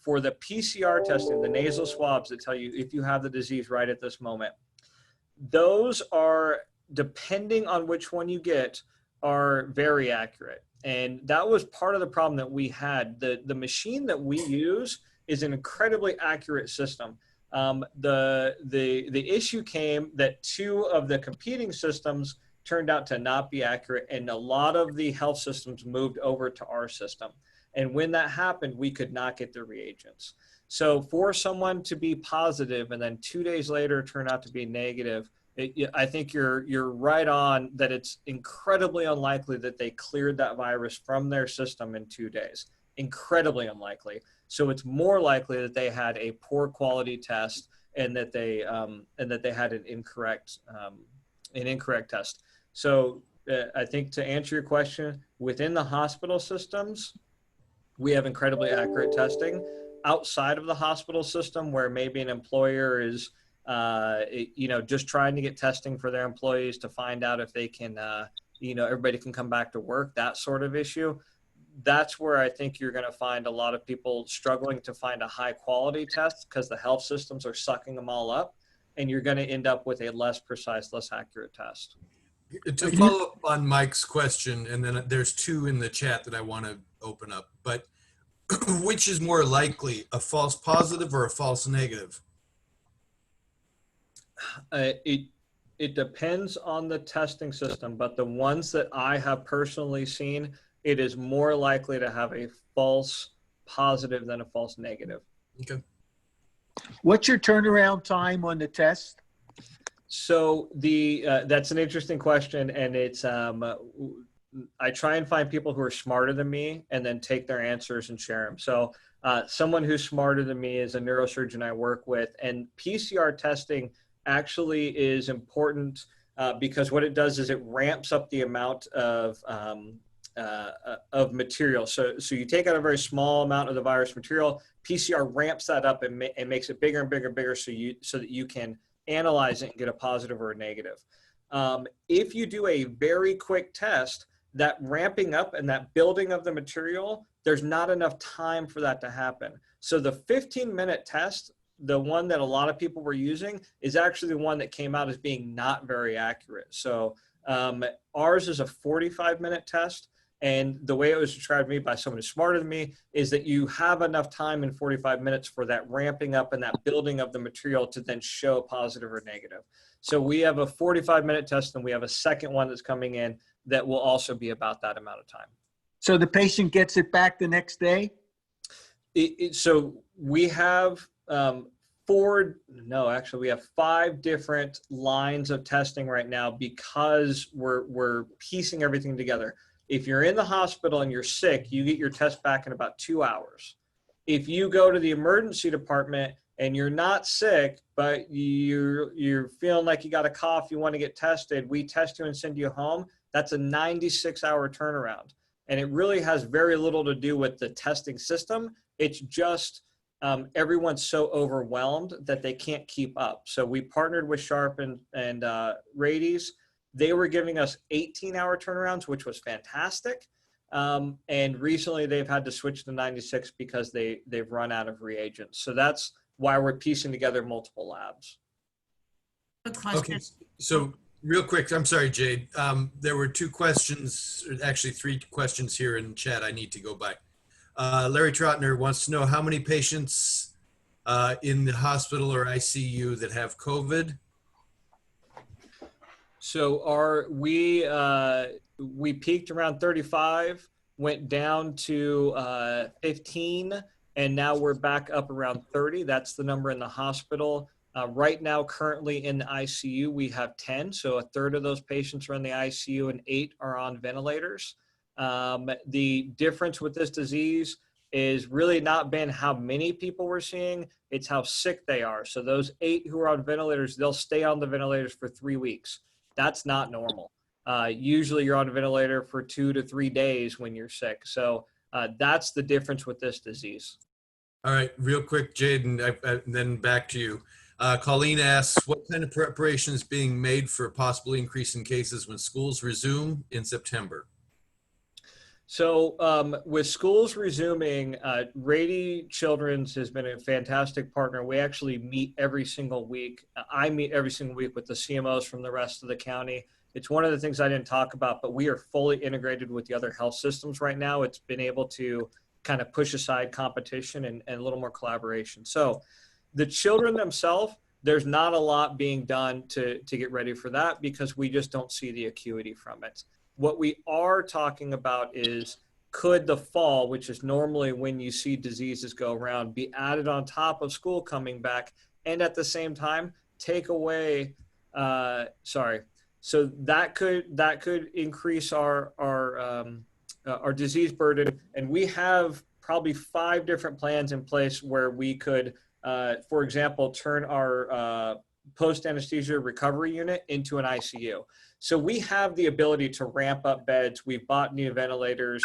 For the PCR testing, the nasal swabs that tell you if you have the disease right at this moment, those are, depending on which one you get, are very accurate. And that was part of the problem that we had. The machine that we use is an incredibly accurate system. The issue came that 2 of the competing systems turned out to not be accurate, and a lot of the health systems moved over to our system. And when that happened, we could not get the reagents. So for someone to be positive and then 2 days later turn out to be negative, I think you're right on that it's incredibly unlikely that they cleared that virus from their system in 2 days. Incredibly unlikely. So it's more likely that they had a poor quality test and that they had an incorrect test. So I think to answer your question, within the hospital systems, we have incredibly accurate testing. Outside of the hospital system, where maybe an employer is, just trying to get testing for their employees to find out if they can, everybody can come back to work, that sort of issue. That's where I think you're going to find a lot of people struggling to find a high quality test because the health systems are sucking them all up, and you're going to end up with a less precise, less accurate test. To follow up on Mike's question, and then there's 2 in the chat that I want to open up, but which is more likely, a false positive or a false negative? It depends on the testing system, but the ones that I have personally seen, it is more likely to have a false positive than a false negative. Okay. What's your turnaround time on the test? So that's an interesting question, and it's I try and find people who are smarter than me and then take their answers and share them. So someone who's smarter than me is a neurosurgeon I work with, and PCR testing actually is important because what it does is it ramps up the amount of material. So you take out a very small amount of the virus material, PCR ramps that up and makes it bigger and bigger and bigger so that you can analyze it and get a positive or a negative. If you do a very quick test, that ramping up and that building of the material, there's not enough time for that to happen. So the 15-minute test, the one that a lot of people were using, is actually the one that came out as being not very accurate. So ours is a 45-minute test. And the way it was described to me by someone who's smarter than me is that you have enough time in 45 minutes for that ramping up and that building of the material to then show positive or negative. So we have a 45-minute test, and we have a second one that's coming in that will also be about that amount of time. So the patient gets it back the next day? So we have we have 5 different lines of testing right now because we're piecing everything together. If you're in the hospital and you're sick, you get your test back in about 2 hours. If you go to the emergency department and you're not sick, but you're feeling like you got a cough, you want to get tested, we test you and send you home. That's a 96-hour turnaround. And it really has very little to do with the testing system. It's just everyone's so overwhelmed that they can't keep up. So we partnered with Sharp and Radies. They were giving us 18-hour turnarounds, which was fantastic. And recently they've had to switch to 96 because they've run out of reagents. So that's why we're piecing together multiple labs. Okay, so real quick, I'm sorry, Jade. There were 2 questions, actually 3 questions here in chat I need to go by. Larry Trotner wants to know how many patients in the hospital or ICU that have COVID. So we peaked around 35, went down to 15, and now we're back up around 30. That's the number in the hospital. Right now, currently in the ICU, we have 10. So a third of those patients are in the ICU and 8 are on ventilators. The difference with this disease is really not been how many people we're seeing, it's how sick they are. So those 8 who are on ventilators, they'll stay on the ventilators for 3 weeks. That's not normal. Usually you're on a ventilator for 2 to 3 days when you're sick. So that's the difference with this disease. All right, real quick, Jade, and then back to you. Colleen asks, what kind of preparation is being made for a possible increase in cases when schools resume in September? So with schools resuming, Rady Children's has been a fantastic partner. We actually meet every single week. I meet every single week with the CMOs from the rest of the county. It's one of the things I didn't talk about, but we are fully integrated with the other health systems right now. It's been able to kind of push aside competition and a little more collaboration. So the children themselves, there's not a lot being done to get ready for that because we just don't see the acuity from it. What we are talking about is, could the fall, which is normally when you see diseases go around, be added on top of school coming back, and at the same time take away, so that could increase our disease burden. And we have probably 5 different plans in place where we could, for example, turn our post-anesthesia recovery unit into an ICU. So we have the ability to ramp up beds. We've bought new ventilators.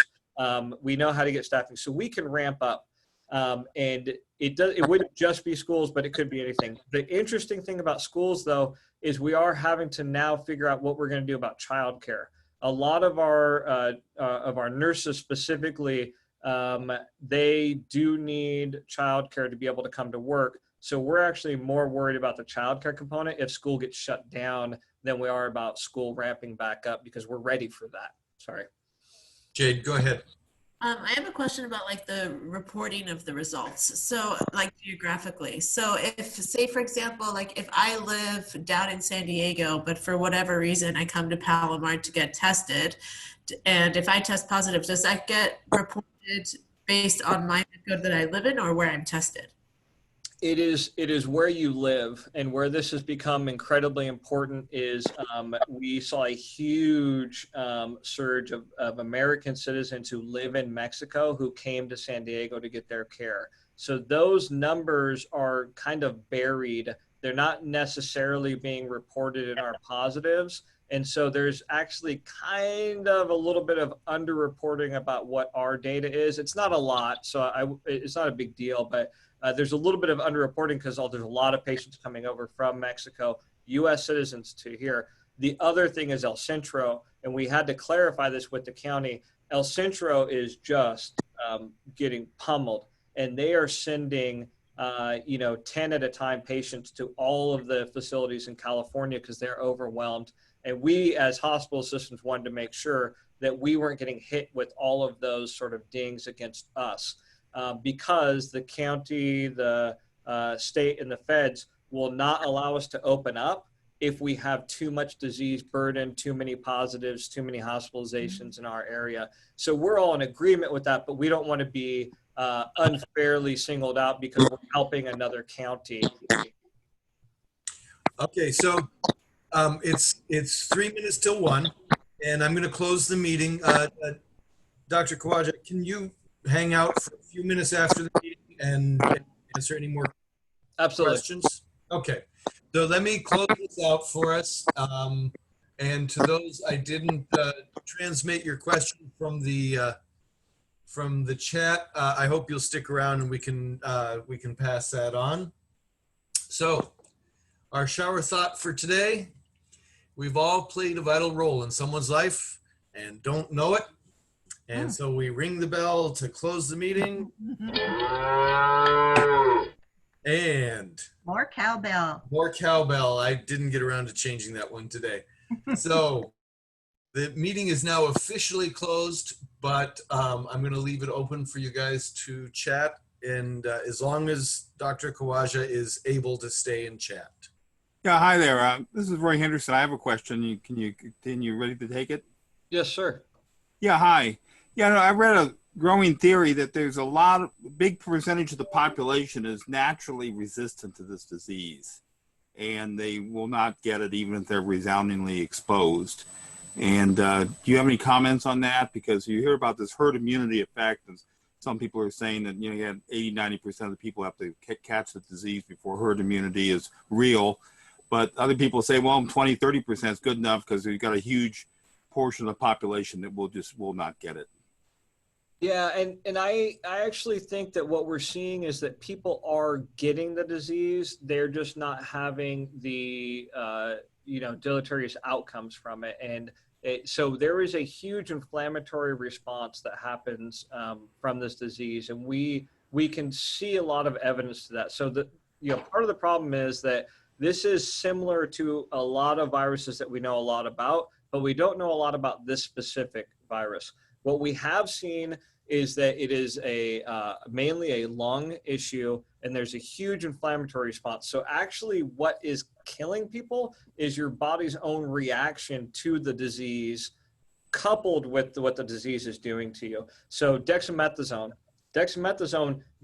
We know how to get staffing, so we can ramp up. And it wouldn't just be schools, but it could be anything. The interesting thing about schools, though, is we are having to now figure out what we're going to do about childcare. A lot of our nurses specifically, they do need childcare to be able to come to work. So we're actually more worried about the childcare component if school gets shut down than we are about school ramping back up because we're ready for that. Sorry. Jade, go ahead. I have a question about like the reporting of the results. So like geographically. So if, say for example, like if I live down in San Diego, but for whatever reason I come to Palomar to get tested, and if I test positive, does that get reported based on my zip code that I live in or where I'm tested? It is where you live, and where this has become incredibly important is we saw a huge surge of American citizens who live in Mexico who came to San Diego to get their care. So those numbers are kind of buried. They're not necessarily being reported in our positives. And so there's actually kind of a little bit of underreporting about what our data is. It's not a lot, so it's not a big deal, but there's a little bit of underreporting because there's a lot of patients coming over from Mexico, U.S. citizens to here. The other thing is El Centro, and we had to clarify this with the county. El Centro is just getting pummeled, and they are sending 10 at a time patients to all of the facilities in California because they're overwhelmed. And we as hospital systems wanted to make sure that we weren't getting hit with all of those sort of dings against us. Because the county, the state, and the feds will not allow us to open up if we have too much disease burden, too many positives, too many hospitalizations in our area. So we're all in agreement with that, but we don't want to be unfairly singled out because we're helping another county. Okay, so it's 3 minutes till 1, and I'm going to close the meeting. Dr. Khawaja, can you hang out for a few minutes after the meeting and answer any more questions? Okay, so let me close this out for us. And to those I didn't transmit your question from the from the chat. I hope you'll stick around and we can pass that on. So our shower thought for today: we've all played a vital role in someone's life and don't know it. And so we ring the bell to close the meeting. And more cowbell. More cowbell. I didn't get around to changing that one today. So the meeting is now officially closed, but I'm going to leave it open for you guys to chat. And as long as Dr. Khawaja is able to stay and chat. Yeah, hi there. This is Roy Henderson. I have a question. Can you ready to take it? Yes, sir. Yeah, hi. Yeah, no, I read a growing theory that there's a big percentage of the population is naturally resistant to this disease, and they will not get it even if they're resoundingly exposed. And do you have any comments on that? Because you hear about this herd immunity effect, and some people are saying that, you had 80–90% of the people have to catch the disease before herd immunity is real. But other people say, well, 20–30% is good enough because we've got a huge portion of the population that will not get it. Yeah, and I actually think that what we're seeing is that people are getting the disease. They're just not having the deleterious outcomes from it. And so there is a huge inflammatory response that happens from this disease, and we can see a lot of evidence to that. So part of the problem is that this is similar to a lot of viruses that we know a lot about, but we don't know a lot about this specific virus. What we have seen is that it is mainly a lung issue, and there's a huge inflammatory response. So actually what is killing people is your body's own reaction to the disease coupled with what the disease is doing to you. So dexamethasone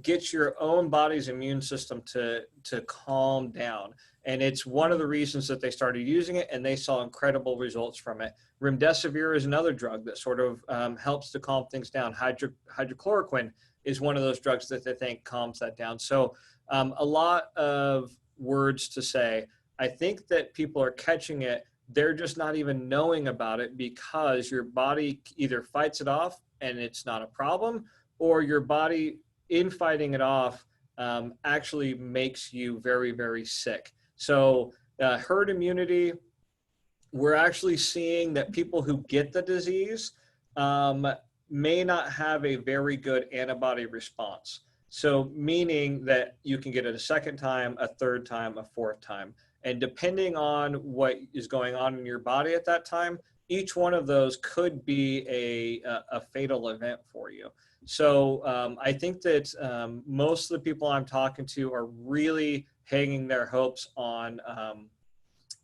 gets your own body's immune system to calm down. And it's one of the reasons that they started using it, and they saw incredible results from it. Remdesivir is another drug that sort of helps to calm things down. Hydrochloroquine is one of those drugs that they think calms that down. So a lot of words to say. I think that people are catching it. They're just not even knowing about it because your body either fights it off and it's not a problem, or your body, in fighting it off, actually makes you very, very sick. So herd immunity, we're actually seeing that people who get the disease may not have a very good antibody response. So meaning that you can get it a second time, a third time, a fourth time. And depending on what is going on in your body at that time, each one of those could be a fatal event for you. So I think that most of the people I'm talking to are really hanging their hopes on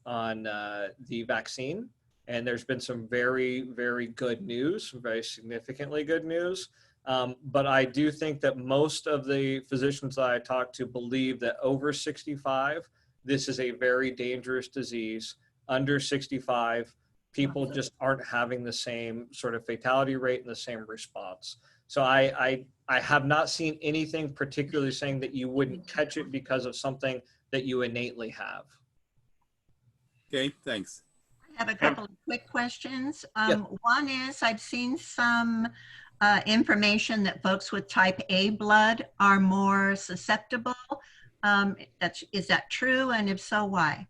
the vaccine. And there's been some very, very good news, very significantly good news. But I do think that most of the physicians that I talk to believe that over 65, this is a very dangerous disease. Under 65, people just aren't having the same sort of fatality rate and the same response. So I have not seen anything particularly saying that you wouldn't catch it because of something that you innately have. Okay, thanks. I have a couple of quick questions. One is, I've seen some information that folks with type A blood are more susceptible. Is that true? And if so, why?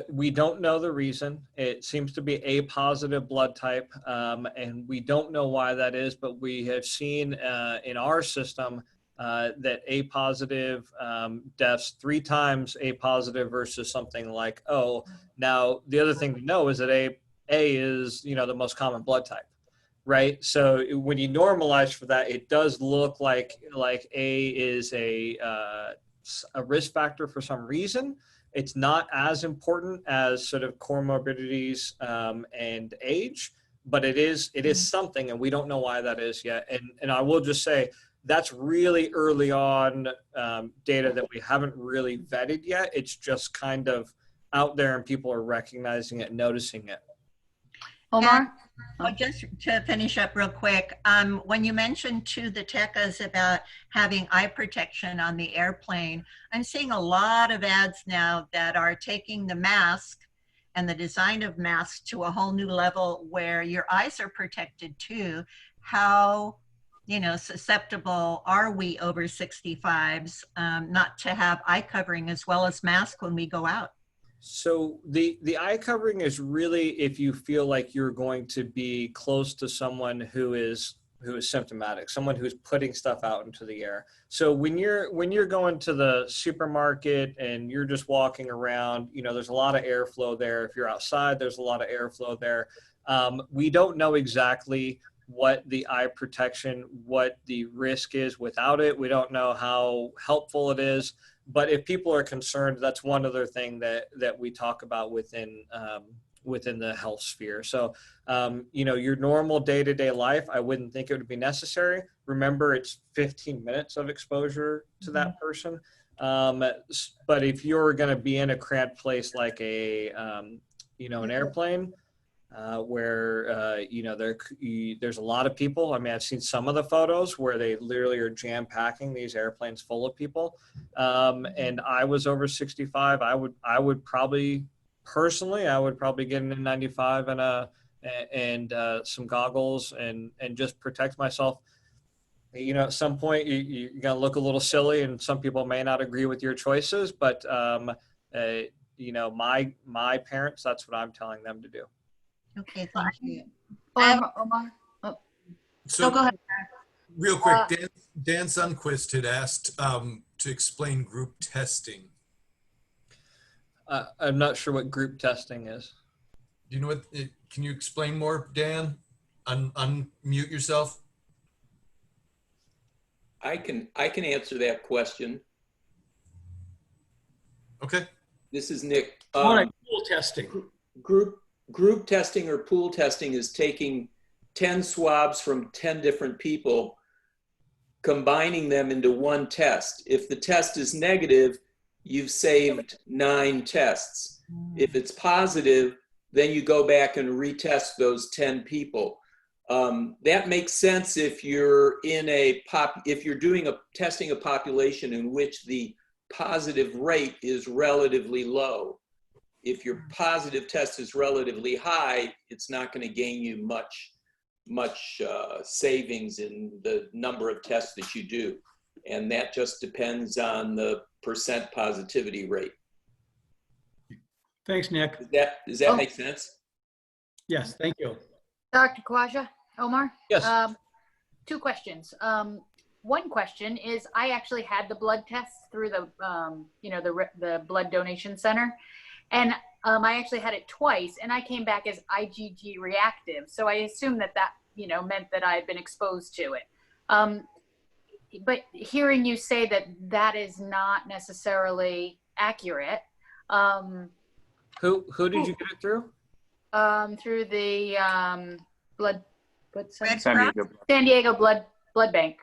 We don't know the reason. It seems to be A positive blood type, and we don't know why that is, but we have seen in our system that A positive deaths 3 times A positive versus something like O. Now, the other thing to know is that A is, the most common blood type, right? So when you normalize for that, it does look like A is a risk factor for some reason. It's not as important as sort of comorbidities and age, but it is something, and we don't know why that is yet. And I will just say that's really early on data that we haven't really vetted yet. It's just kind of out there, and people are recognizing it, noticing it. Omar? Well, just to finish up real quick, when you mentioned to the TECAs about having eye protection on the airplane, I'm seeing a lot of ads now that are taking the mask and the design of masks to a whole new level where your eyes are protected too. How you know, susceptible are we over 65s not to have eye covering as well as mask when we go out? So the eye covering is really if you feel like you're going to be close to someone who is symptomatic, someone who's putting stuff out into the air. So when you're going to the supermarket and you're just walking around, you know, there's a lot of airflow there. If you're outside, there's a lot of airflow there. We don't know exactly what the eye protection, what the risk is without it. We don't know how helpful it is. But if people are concerned, that's one other thing that we talk about within the health sphere. So, you know, your normal day-to-day life, I wouldn't think it would be necessary. Remember, it's 15 minutes of exposure to that person. But if you're going to be in a cramped place like a, you know, an airplane, where you know there's a lot of people. I mean, I've seen some of the photos where they literally are jam packing these airplanes full of people. And I was over 65. I would probably personally get an N95 and some goggles and just protect myself. You know, at some point you're gonna look a little silly, and some people may not agree with your choices. But you know, my parents, that's what I'm telling them to do. Okay, thank you. Omar. So go ahead. Real quick, Dan Sundquist had asked to explain group testing. I'm not sure what group testing is. Do you know what? Can you explain more, Dan? Unmute yourself. I can answer that question. Okay. This is Nick. Pool testing. Group testing or pool testing is taking 10 swabs from 10 different people, combining them into one test. If the test is negative, you've saved 9 tests. If it's positive, then you go back and retest those 10 people. That makes sense if you're testing a population in which the positive rate is relatively low. If your positive test is relatively high, it's not going to gain you much savings in the number of tests that you do. And that just depends on the % positivity rate. Thanks, Nick. Does that make sense? Yes, thank you. Dr. Khawaja, Omar? Yes. 2 questions. One question is, I actually had the blood tests through the, you know, the blood donation center. And I actually had it twice, and I came back as IgG reactive. So I assume that you know, meant that I had been exposed to it. But hearing you say that is not necessarily accurate. Who did you get it through? Through the blood San Diego Blood Bank.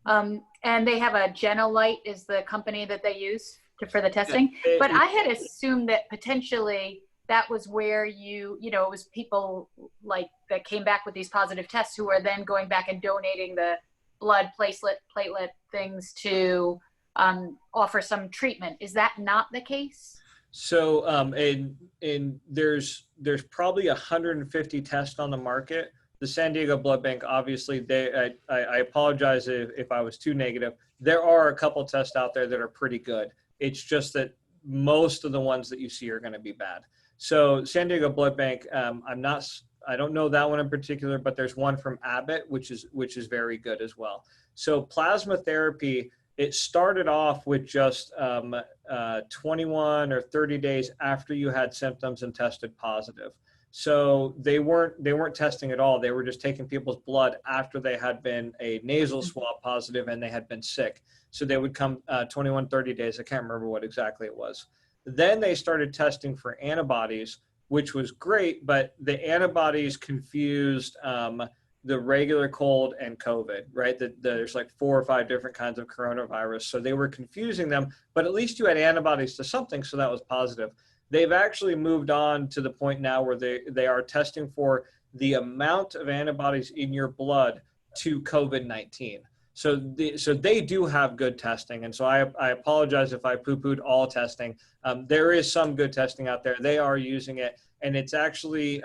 And they have a Genolite is the company that they use for the testing. But I had assumed that potentially that was where you know, it was people like that came back with these positive tests who are then going back and donating the blood platelet things to offer some treatment. Is that not the case? So, and there's probably 150 tests on the market. The San Diego Blood Bank, obviously, I apologize if I was too negative. There are a couple tests out there that are pretty good. It's just that most of the ones that you see are going to be bad. So San Diego Blood Bank, I don't know that one in particular, but there's one from Abbott, which is very good as well. So plasma therapy, it started off with just 21 or 30 days after you had symptoms and tested positive. So they weren't testing at all. They were just taking people's blood after they had been a nasal swab positive and they had been sick. So they would come 21, 30 days. I can't remember what exactly it was. Then they started testing for antibodies, which was great, but the antibodies confused the regular cold and COVID, right? There's like 4 or 5 different kinds of coronavirus. So they were confusing them, but at least you had antibodies to something. So that was positive. They've actually moved on to the point now where they are testing for the amount of antibodies in your blood to COVID-19. So they do have good testing. And so I apologize if I poo-pooed all testing. There is some good testing out there. They are using it. And it's actually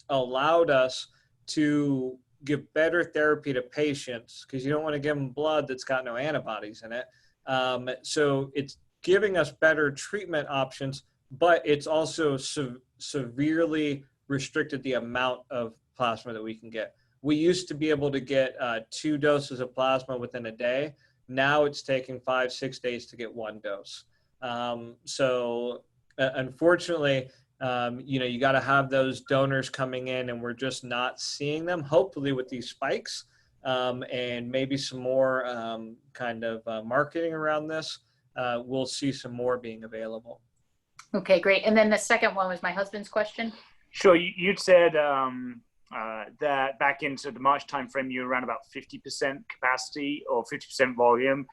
allowed us to give better therapy to patients because you don't want to give them blood that's got no antibodies in it. So it's giving us better treatment options, but it's also severely restricted the amount of plasma that we can get. We used to be able to get 2 doses of plasma within a day. Now it's taking 5-6 days to get 1 dose. Unfortunately, you got to have those donors coming in, and we're just not seeing them. Hopefully with these spikes and maybe some more marketing around this, we'll see some more being available. Okay, great. And then the second one was my husband's question. Sure. You'd said that back into the March timeframe, you were around about 50% capacity or 50% volume.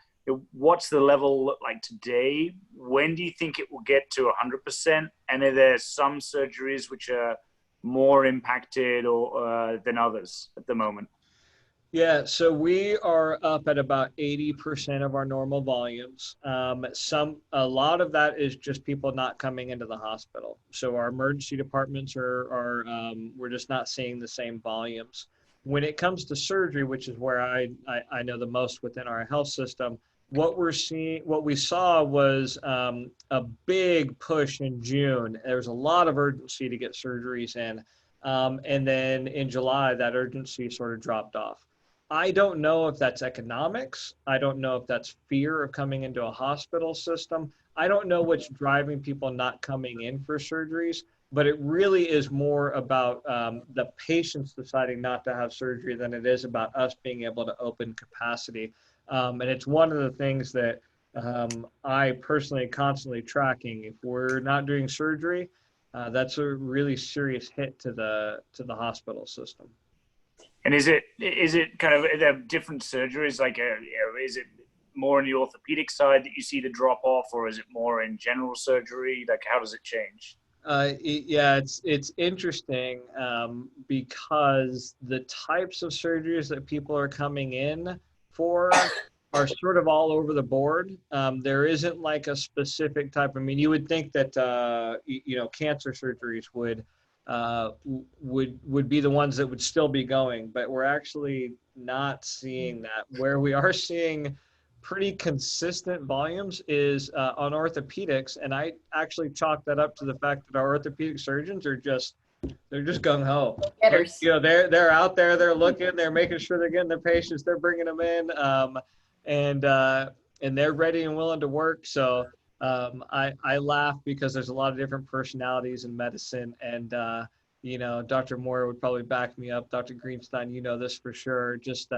What's the level look like today? When do you think it will get to 100%? And are there some surgeries which are more impacted or than others at the moment? Yeah, so we are up at about 80% of our normal volumes. A lot of that is just people not coming into the hospital. So our emergency departments we're just not seeing the same volumes. When it comes to surgery, which is where I know the most within our health system, what we saw was a big push in June. There was a lot of urgency to get surgeries in. And then in July, that urgency sort of dropped off. I don't know if that's economics. I don't know if that's fear of coming into a hospital system. I don't know what's driving people not coming in for surgeries, but it really is more about the patients deciding not to have surgery than it is about us being able to open capacity. And it's one of the things that I personally constantly tracking. If we're not doing surgery, that's a really serious hit to the hospital system. And is it kind of, are there different surgeries? Like, is it more on the orthopedic side that you see the drop off, or is it more in general surgery? Like, how does it change? Yeah, it's interesting because the types of surgeries that people are coming in for are sort of all over the board. There isn't like a specific type. I mean, you would think that cancer surgeries would be the ones that would still be going, but we're actually not seeing that. Where we are seeing pretty consistent volumes is on orthopedics, and I actually chalk that up to the fact that our orthopedic surgeons are just gung ho. They're out there, they're looking, they're making sure they're getting their patients, they're bringing them in, and they're ready and willing to work. So I laugh because there's a lot of different personalities in medicine, and Dr. Moore would probably back me up. Dr. Greenstein, you know this for sure. Just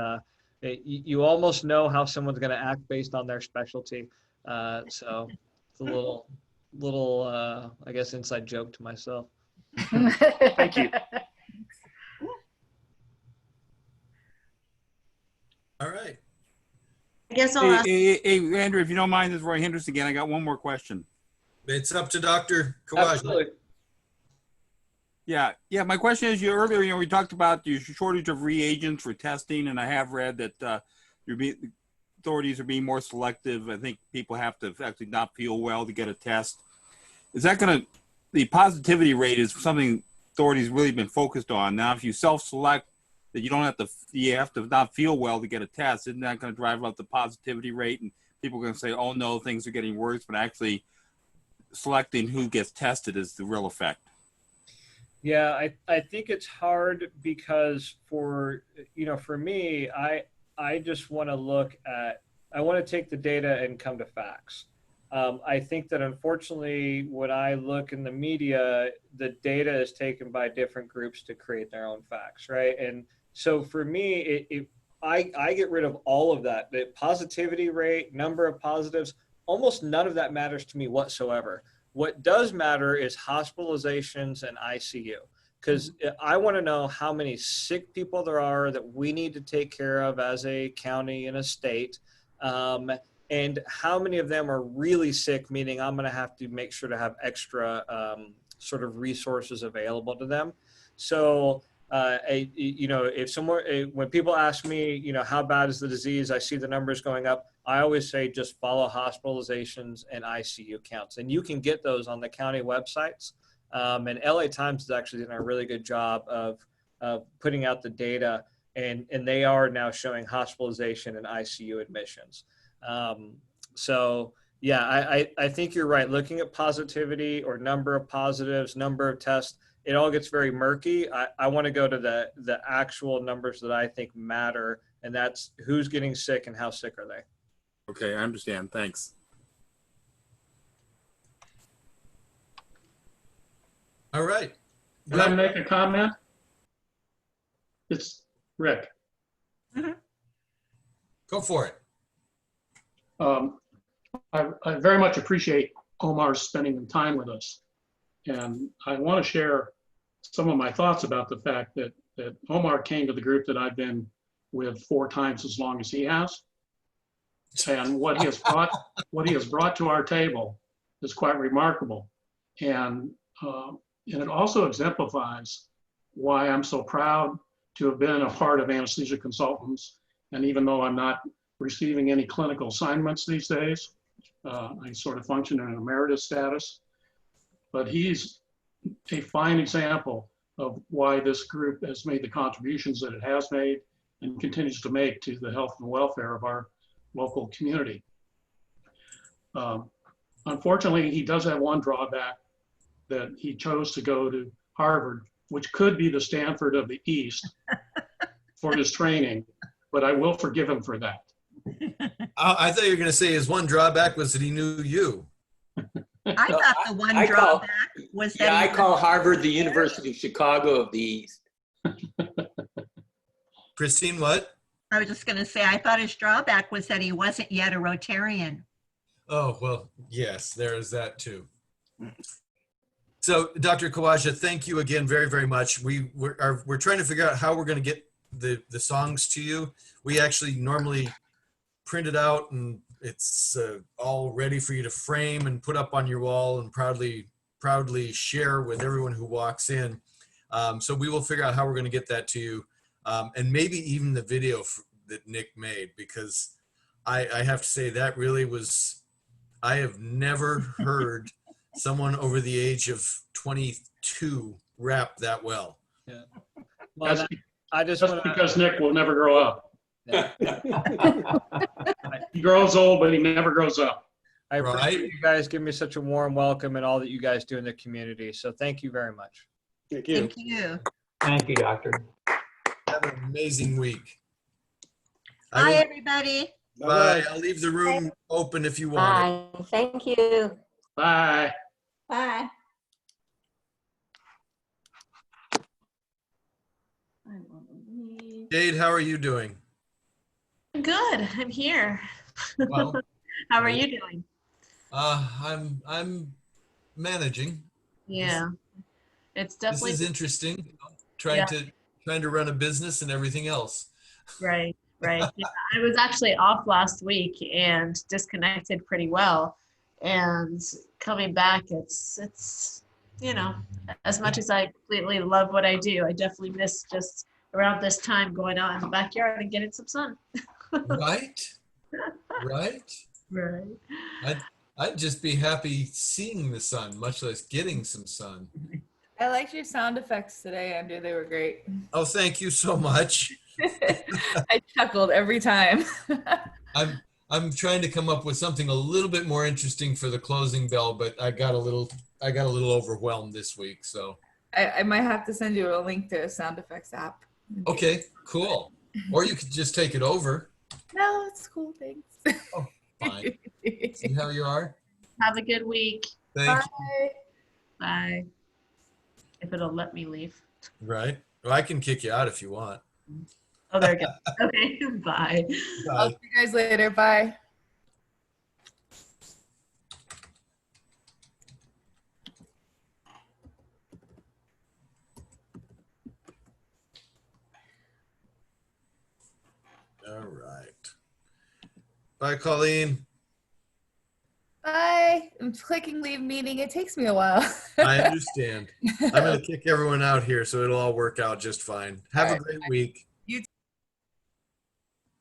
you almost know how someone's going to act based on their specialty. So it's a little I guess inside joke to myself. Thank you. All right. I guess I'll ask. Hey, Andrew, if you don't mind, this is Roy Henderson again. I got one more question. It's up to Dr. Khawaja. Yeah. My question is, earlier, we talked about the shortage of reagents for testing, and I have read that authorities are being more selective. I think people have to actually not feel well to get a test. Is that the positivity rate is something authorities really been focused on. Now, if you self-select that you have to not feel well to get a test, isn't that going to drive up the positivity rate? And people are going to say, oh no, things are getting worse, but actually selecting who gets tested is the real effect. Yeah, I think it's hard because for me, I just want to take the data and come to facts. I think that unfortunately, when I look in the media, the data is taken by different groups to create their own facts, right? And so for me, I get rid of all of that. The positivity rate, number of positives, almost none of that matters to me whatsoever. What does matter is hospitalizations and ICU, because I want to know how many sick people there are that we need to take care of as a county and a state, and how many of them are really sick, meaning I'm going to have to make sure to have extra sort of resources available to them. So, when people ask me, how bad is the disease, I see the numbers going up, I always say just follow hospitalizations and ICU counts. And you can get those on the county websites. And LA Times has actually done a really good job of putting out the data. and they are now showing hospitalization and ICU admissions. So yeah, I think you're right. Looking at positivity or number of positives, number of tests, it all gets very murky. I want to go to the actual numbers that I think matter, and that's who's getting sick and how sick are they. Okay, I understand. Thanks. All right. Can I make a comment? It's Rick. Go for it. I very much appreciate Omar spending the time with us. And I want to share some of my thoughts about the fact that Omar came to the group that I've been with 4 times as long as he has. And what he has brought to our table is quite remarkable. And it also exemplifies why I'm so proud to have been a part of Anesthesia Consultants. And even though I'm not receiving any clinical assignments these days, I sort of function in an emeritus status. But he's a fine example of why this group has made the contributions that it has made and continues to make to the health and welfare of our local community. Unfortunately, he does have one drawback, that he chose to go to Harvard, which could be the Stanford of the East for his training, but I will forgive him for that. I thought you were going to say his one drawback was that he knew you. I thought the one drawback was that I call Harvard the University of Chicago of the East. Christine, what? I was just going to say, I thought his drawback was that he wasn't yet a Rotarian. Oh, well, yes, there is that too. So, Dr. Khawaja, thank you again very, very much. We're trying to figure out how we're going to get the songs to you. We actually normally print it out and it's all ready for you to frame and put up on your wall and proudly share with everyone who walks in. So we will figure out how we're going to get that to you. And maybe even the video that Nick made, because I have to say that really was, I have never heard someone over the age of 22 rap that well. Yeah. Well, Because Nick will never grow up. Yeah. He grows old, but he never grows up. I appreciate you guys giving me such a warm welcome and all that you guys do in the community. So thank you very much. Thank you. Thank you. Thank you, doctor. Have an amazing week. Bye, everybody. Bye. I'll leave the room open if you want. Bye. Thank you. Bye. Bye. Jade, how are you doing? Good. I'm here. Well, How are you doing? I'm managing. Yeah. It's definitely This is interesting. Trying to run a business and everything else. right. Yeah, I was actually off last week and disconnected pretty well. And coming back, it's as much as I completely love what I do, I definitely miss just around this time going out in the backyard and getting some sun. Right. I'd just be happy seeing the sun, much less getting some sun. I liked your sound effects today, Andrew. They were great. Oh, thank you so much. I chuckled every time. I'm trying to come up with something a little bit more interesting for the closing bell, but I got a little overwhelmed this week, so. I might have to send you a link to a sound effects app. Okay, cool. Or you could just take it over. No, it's cool. Thanks. Oh, fine. See how you are? Have a good week. Thank you. Bye. If it'll let me leave. Right. Well, I can kick you out if you want. Oh, there we go. Okay, bye. I'll see you guys later. Bye. All right. Bye, Colleen. Bye. I'm clicking leave meeting. It takes me a while. I understand. I'm going to kick everyone out here, so it'll all work out just fine. Have a great week.